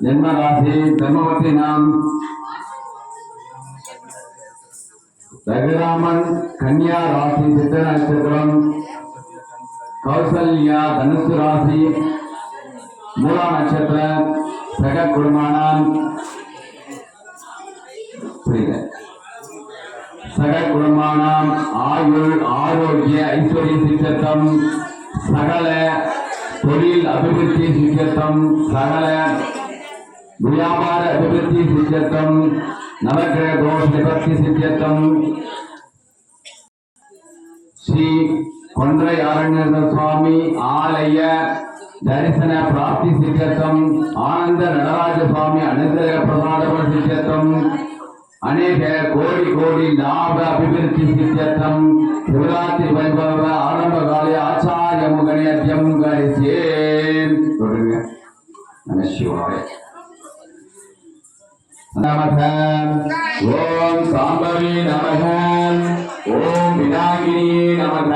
जन्म राशि धर्मवती नाम रघुरामन कन्या राशि सिद्ध नक्षत्रम कौसल्या धनुष राशि मूला नक्षत्र सगल कुटुंबानां सगल कुटुंबानां आयुर आरोग्य ऐश्वर्य सिद्धतम सकल தொழில் அபிவிருத்தி சித்தம் சகல வியாபார அபிவிருத்தி சித்தம் नवग्रह दोष निवृत्ति सिद्ध्यर्थम श्री कोंड्रयारण्य स्वामी आलय दर्शन प्राप्ति सिद्ध्यर्थम आनंद नटराज स्वामी अनुग्रह प्रसाद सिद्ध्यर्थम अनेक कोटि कोटि लाभ अभिवृद्धि सिद्ध्यर्थम शिवरात्रि वैभव आरंभ काले आचार्य मुगणयत्यम गरिष्ये नमः शिवाय नमः ओम सांबवी नमः ओम विनायिनी नमः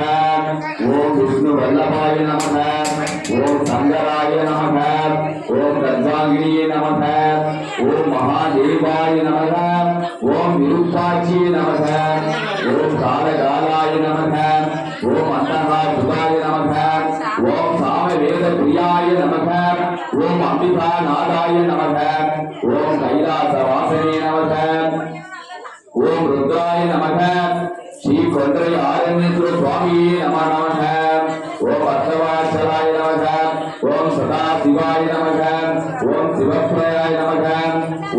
ओम विष्णु वल्लभाय नमः ओम शंकराय नमः ओम गद्वागिनी नमः ओम महादेवाय नमः ओम विरूपाक्षी नमः ओम कालकालाय नमः ओम अंतःसुताय नमः ओम सामवेद प्रियाय नमः ओम अंबिका नादाय नमः ओम कैलासवासने नमः ओम रुद्राय नमः श्री कोंड्रयारण्येश्वर स्वामी नमः ओम अर्थवाचलाय नमः ओम सदाशिवाय नमः ओम शिवप्रियाय नमः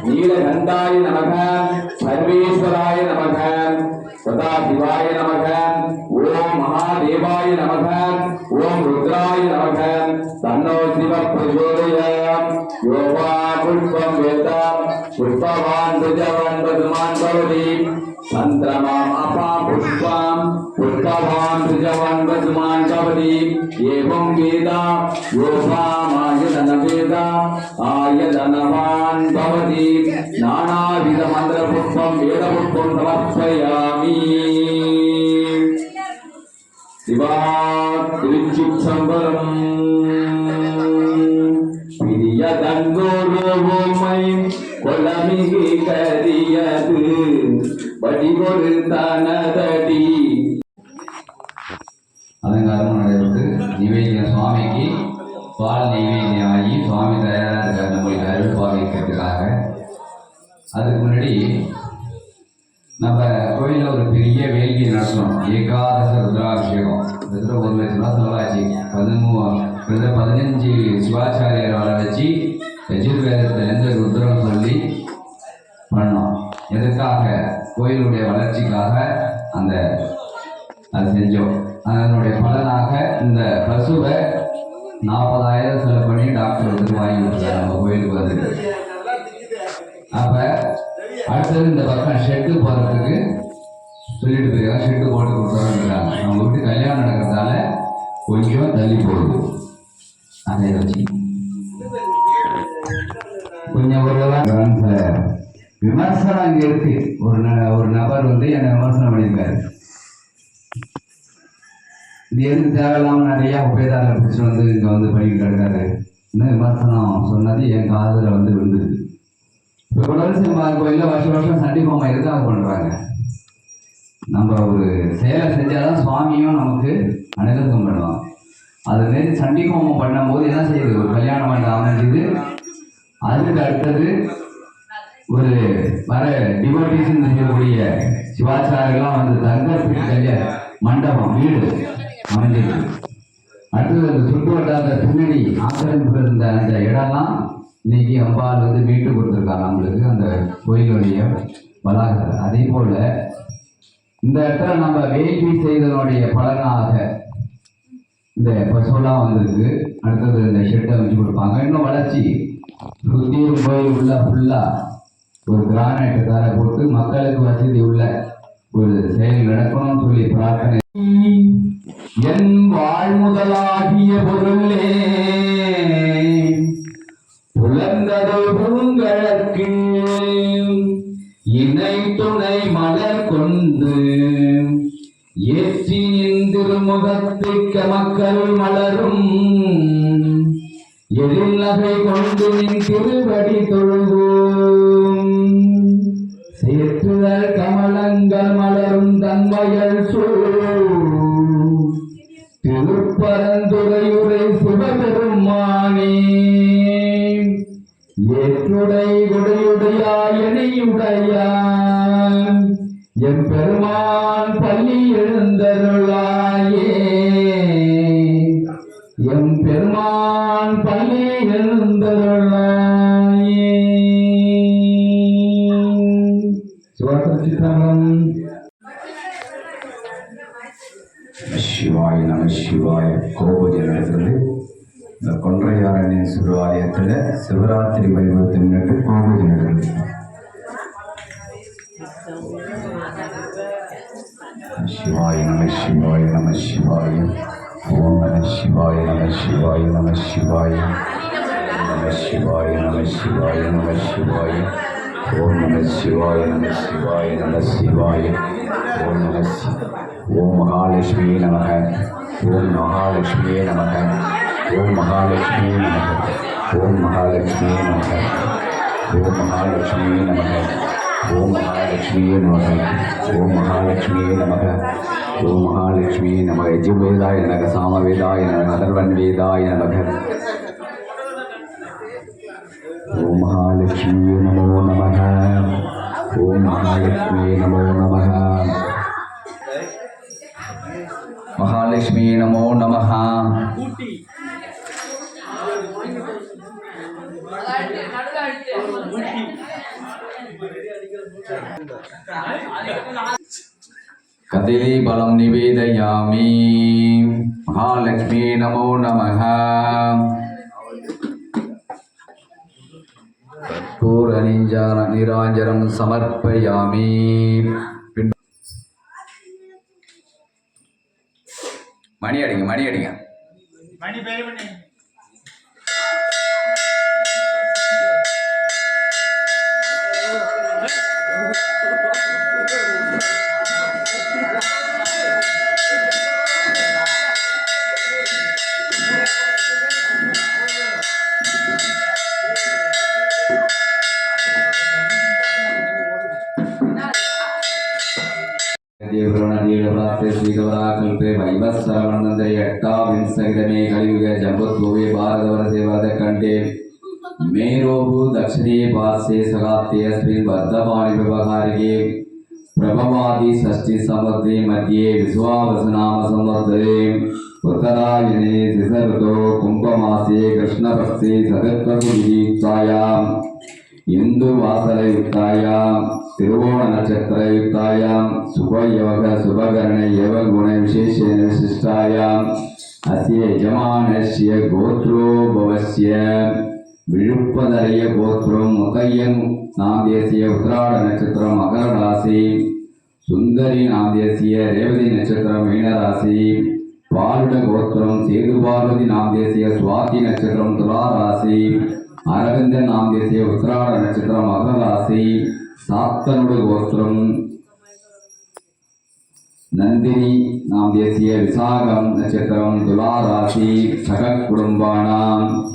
நீலகண்டாய நமக சர்வேஸ்வராய நமக சதாசிவாய நமக ஓம் மகாதேவாய நமக ஓம் ருத்ராய நமக தன்னோ சிவ பிரச்சோதயாம் யோவா புஷ்பம் வேதாம் புஷ்பவான் புஜவான் பதுமான் பவதி சந்திரமாம் அப்பா புஷ்பம் புஷ்பவான் புஜவான் பதுமான் பவதி ஏவம் வேதா யோகாமாயுதன வேதா ஆயதனவான் பவதி நானாவித மந்திர புஷ்பம் வேத புஷ்பம் சமர்ப்பயாமி சிவா திருச்சிற்றம்பலம் பிரியதங்கோரோமை கொலமிகு கரியது வடிவொரு தனதடி. அலங்காரம் நடைபெற்று நிவேதிய சுவாமிக்கு பால் நைவேத்தியம் ஆகி சுவாமி தயாராக இருக்கார் நம்மளுக்கு அருள் பாவிக்கிறதுக்காக. அதுக்கு முன்னாடி நம்ம கோயிலில் ஒரு பெரிய வேள்வி நடத்தணும். ஏகாதச ருத்ராபிஷேகம் கிட்டத்தட்ட 1 லட்சம் ரூபா செலவாச்சு. 15 சிவாச்சாரியர் வர வச்சு யஜுர்வேதத்திலேருந்து ருத்ரம் சொல்லி பண்ணோம். எதுக்காக? கோயிலுடைய வளர்ச்சிக்காக அது செஞ்சோம். அதனுடைய பலனாக இந்த பசுவை 40,000 செலவு பண்ணி டாக்டர் வந்து வாங்கி கொடுத்தாரு நம்ம கோயிலுக்கு வந்துட்டு. அப்போ அடுத்தது இந்த பக்கம் ஷெட்டு போகிறதுக்கு சொல்லிட்டு போயிருக்காங்க. ஷெட்டு போட்டு கொடுத்தாருன்றாங்க. அவங்க வீட்டு கல்யாணம் நடக்கிறதால கொஞ்சம் தள்ளி போகுது. அதை வச்சு கொஞ்சம் விமர்சனம் அங்கே இருக்கு. ஒரு நபர் வந்து என்னை விமர்சனம் பண்ணியிருக்காரு. இது எதுக்கு தேவையில்லாமல் நிறையா உபயோகாரம் பிடிச்சிட்டு வந்து இங்கே வந்து பண்ணிட்டு கிடக்காரு. இன்னும் விமர்சனம் சொன்னது என் காதில் வந்து விழுந்துருக்கு. இப்போ குலரசிம்மன் கோயிலில் வருஷம் சண்டி ஹோமம் எதுக்காக பண்ணுறாங்க? நம்ம ஒரு செயலை செஞ்சாதான் சுவாமியும் நமக்கு அனுகிரகம் பண்ணுவாங்க. அதுமாரி சண்டி ஹோமம் பண்ணும்போது என்ன செய்யுது? ஒரு கல்யாண மண்டபம் அமைஞ்சுது. அதுக்கு அடுத்தது ஒரு வர டிவோட்டிஸ்ன்னு சொல்லக்கூடிய சிவாச்சாரியெல்லாம் வந்து தங்கத்துக்கு கல்யாண மண்டபம் வீடு அமைஞ்சிருக்கு. அடுத்தது அந்த சுற்று வட்டாரத்தை பின்னணி ஆக்கிரமிப்பு இருந்த அந்த இடம்லாம் இன்னைக்கு அம்பாள் வந்து மீட்டு கொடுத்துருக்காங்க நம்மளுக்கு அந்த கோயிலுடைய வளாகத்தில். அதே போல இந்த இடத்துல நம்ம வேள்வி செய்ததனுடைய பலனாக இந்த பசுலாம் வந்திருக்கு. அடுத்தது இந்த ஷெட்டை வச்சு கொடுப்பாங்க. இன்னும் வளர்ச்சி சுத்தீரும் கோயில் உள்ள ஃபுல்லாக ஒரு கிரானைட் தர போட்டு மக்களுக்கு வசதி உள்ள ஒரு செயல் நடக்கணும்னு சொல்லி பிரார்த்தனை. என் வாழ்முதலாகிய பொருளே புலர்ந்தது பூங்கழற்கு இணை துணை மலர் கொண்டு ஏற்றி திருமுகத்துக்க மக்கள் மலரும் எழில்நகை கொண்டு நின் திருவடி தொழுவோம். சேற்றுதல் கமலங்கள் மலரும் தன்மையல் திருப்பரந்துரையுரை சிவபெருமானே ஏற்றுடை குடையுடையாயனையுடையான் எம் பெருமான் பள்ளி எழுந்தருளாயே. எம் பெருமான் பள்ளி எழுந்தருளாயே. சிவசித்தம் சிவாய நம சிவாய. கோபூஜை நடக்கிறது. இந்த கொன்றையாரண்யேஸ்வரர் ஆலயத்தில் சிவராத்திரி வைபவத்தை முன்னிட்டு கோபூஜை நடக்கிறது. சிவாய நம சிவாய நம சிவாய. ஓம் நம சிவாய நம சிவாய நம சிவாய. நம சிவாய நம சிவாய நம சிவாய. ஓம் நம சிவாய நம சிவாய நம சிவாய. ஓம் நம ஓம் மகாலட்சுமி நமக. ஓம் மகாலட்சுமி நமக. ஓம் மகாலட்சுமி நமக. ஓம் மகாலட்சுமி நமக. ஓம் மகாலட்சுமி நமக. ஓம் மகாலட்சுமி நமக. ஓம் மகாலட்சுமி நமக. ஓம் மகாலட்சுமி நமக. யஜுர்வேதாய நமக. சாமவேதாய நமக. அதர்வன்வேதாய நமக. ஓம் மகாலட்சுமி நமோ நமக. ஓம் மகாலட்சுமி நமோ நமக. மகாலட்சுமி நமோ நமஹ. कदली बलं निवेदयामि महालक्ष्मी नमो नमः निरांजनं समर्पयामि मणि अडिंग मणि पेरे पण्णु श्रीगौराकल्पे वैवस्वरमनन्दरे अट्टाविंशतितमे कलियुगे जम्बूद्वीपे भारतवर्षे मेरोः दक्षिणे पार्श्वे सगात्ते अस्मिन् वर्धमाने व्यवहारिके प्रभवादि षष्ठी समुद्रे मध्ये विश्वावसुनाम संवत्सरे उत्तरायणे शिशऋतौ कुम्भमासे कृष्णपक्षे चतुर्थगुरुयुक्तायाम् इन्दुवासरयुक्तायां तिरुवोणनक्षत्रयुक्तायां शुभयोग शुभकरण एवं गुणविशेषेण विशिष्टायाम् अस्य यजमानस्य गोत्रोद्भवस्य विरुप्पदरय गोत्रं मुतय्यं नामदेशीय उत्तरायण नक्षत्र मकर राशि सुंदरी नामदेशीय रेवती नक्षत्र मीन राशि पालुड गोत्रम सेतु पार्वती नामदेशीय स्वाति नक्षत्र तुला राशि अरविंद नामदेशीय उत्तरायण नक्षत्र मकर राशि सात्तनुड गोत्रम नंदिनी नामदेशीय विशाखम नक्षत्र तुला राशि सह कुटुंबानां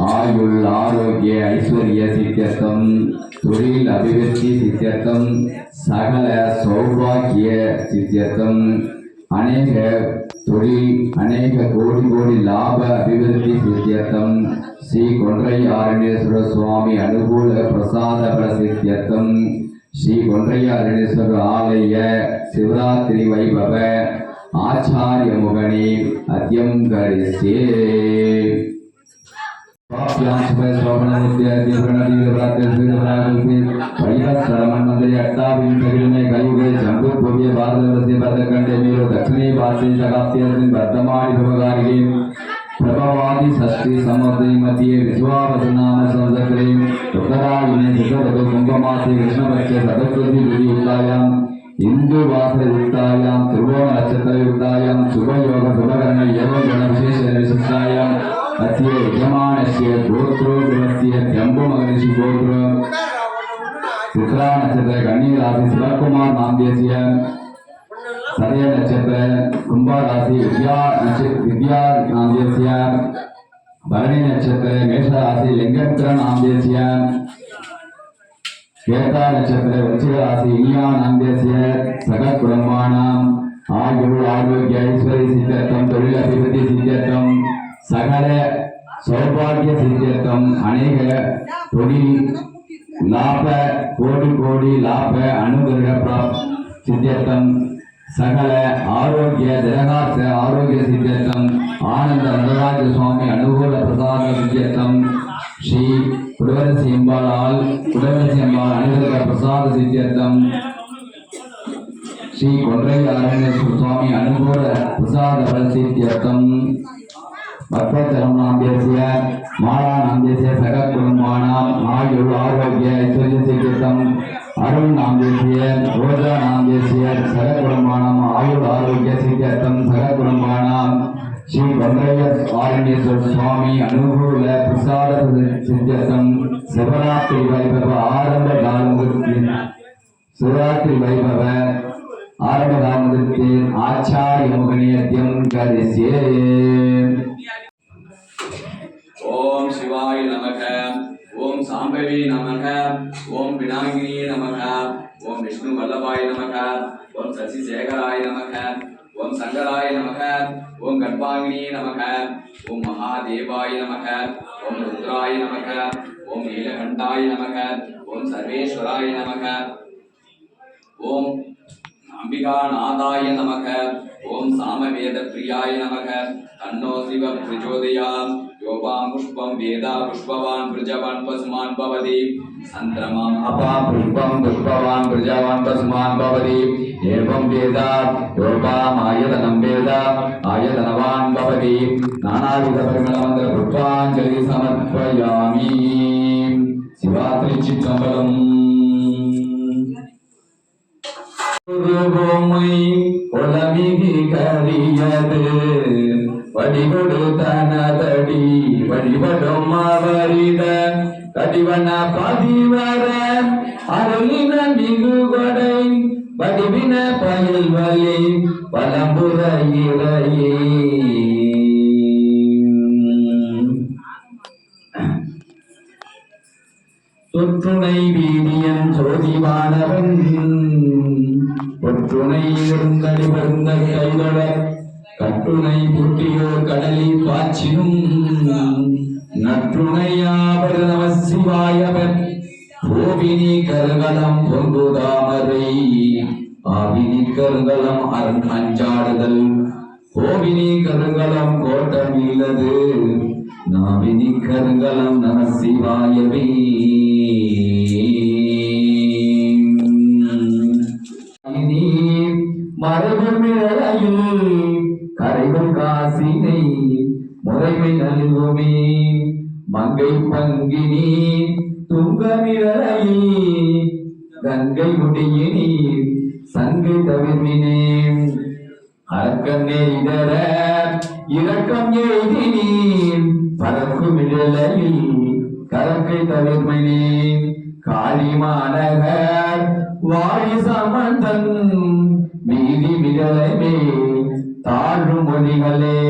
आयुल आरोग्य ऐश्वर्य सिद्ध्यर्थम तुरील अभिवृद्धि सिद्ध्यर्थम सकल सौभाग्य सिद्ध्यर्थम अनेक तुरील अनेक कोटि कोटि लाभ अभिवृद्धि सिद्ध्यर्थम श्री कोंड्रय्यारण्येश्वर स्वामी अनुकूल प्रसाद प्रसिद्ध्यर्थम श्री कोंड्रय्यारण्येश्वर आलय शिवरात्रि वैभव आचार्य मुगणे अद्यं करिष्ये दक्षिणे पार्श्वे प्रभवादि षष्ठी समुद्रे मध्ये विश्वावसुनाम संवत्सरे उत्तरायणे शिशऋतौ कुम्भमासे कृष्णपक्षे चतुर्थगुरुयुक्तायां इन्दुवासरयुक्तायां तिरुवोणनक्षत्रयुक्तायां शुभयोग शुभकरण एवं गुणविशेषेण विशिष्टायाम् अस्य यजमानस्य गोत्रोद्भवस्य जम्बुमहर्षि गोत्र चित्रा नक्षत्र कन्या राशि शिवकुमार नामदेशीय सदय नक्षत्र कुंभ राशि विद्या नामदेशीय भरणी नक्षत्र मेष राशि लिंगत्र नामदेशीय केता नक्षत्र वृश्चिक राशि इनिया नामदेशीय सह कुटुंबानाम् आयुः आरोग्य ऐश्वर्य सिद्ध्यर्थम तोरिल अभिवृद्धि सिद्ध्यर्थम सकल सौभाग्य सिद्ध्यर्थम अनेक तोरिल लाभ कोटि कोटि लाभ अनुग्रह प्राप्त सिद्ध्यर्थम सकल आरोग्य दीर्घार्थ आरोग्य सिद्ध्यर्थम आनंद नटराज स्वामी अनुकूल प्रसाद सिद्ध्यर्थम श्री कुडवलसी अम्बाल अनुग्रह प्रसाद सिद्ध्यर्थम श्री कोंड्रय्यारण्येश्वर स्वामी अनुकूल प्रसाद सिद्ध्यर्थम भक्तचरण नामदेशीय माला नामदेशीय सह कुटुंबानां आयुः आरोग्य ऐश्वर्य सिद्ध्यर्थम अरुण नामदेशीय रोजा नामदेशीय सह कुटुंबानां आयुः आरोग्य सिद्ध्यर्थम सह कुटुंबानां श्री कोंड्रय्यारण्येश्वर स्वामी अनुकूल प्रसाद सिद्ध्यर्थम शिवरात्रि वैभव आरंभ शिवरात्रि वैभव आरंभ आचार्य मुगणे अद्यं करिष्ये। ओम शिवाय नमः ओम सांबवे नमः ओम विनायिनी नमः ओम विष्णु वल्लभाय नमः ओम शशिशेखराय नमः ओम शंकराय नमः ओम गणपागिनी नमः ओम महादेवाय नमः ओम रुद्राय नमः ओम नीलकंठाय नमः ओम सर्वेश्वराय नमः ओम अंबिकानाथाय नमः ओम सामवेद प्रियाय नमः तन्नो शिव प्रचोदयात् योपां पुष्पं वेद पुष्पवान् प्रजवान् पशुमान् भवति सन्द्रमाम् अपा पुष्पं पुष्पवान् प्रजावान् पशुमान् भवति एवं वेद योपाम् आयतनं वेद आयतनवान् भवति नानाविधपरिमलमन्त्र पुष्पाञ्जलि समर्पयामि சிவாத்திரிச்சிற்றம்பலம் பூமி உலமிகி கரியது வடிகொடு தனதடி வழிபடும் அவரிட கடிவன பதிவர அருளின மிகு கொடை வடிவின பயில் வலி பலம்புற இறையே சொற்றுணை வீதியன் சோதிவானவன் பொற்றுணை இருந்தடி வருந்த கைதொட கட்டுணை புட்டியோர் கடலில் பாய்ச்சினும் நற்றுணையாவர் நம சிவாயவர் கோவினி கருங்கலம் பொங்குதாமரை ஆவினி கருங்கலம் அரண் அஞ்சாடுதல் கோவினி கருங்கலம் கோட்டம் இல்லது நாவினி கருங்கலம் நம சிவாயவே மரபுமிழையில் கரைகள் காசினை முறைமை நல்குமே மங்கை பங்கினி துங்கமிழையில் கங்கை முடியினி சங்கை தவிர்மினே அரக்கண்ணே இதர இரக்கம் எய்தினீர் பறக்கும் இழலையில் கரக்கை தவிர்மினே காளிமாநகர் வாழி சமந்தன் வீதி விடலைமே தாழ்வு மொழிகளே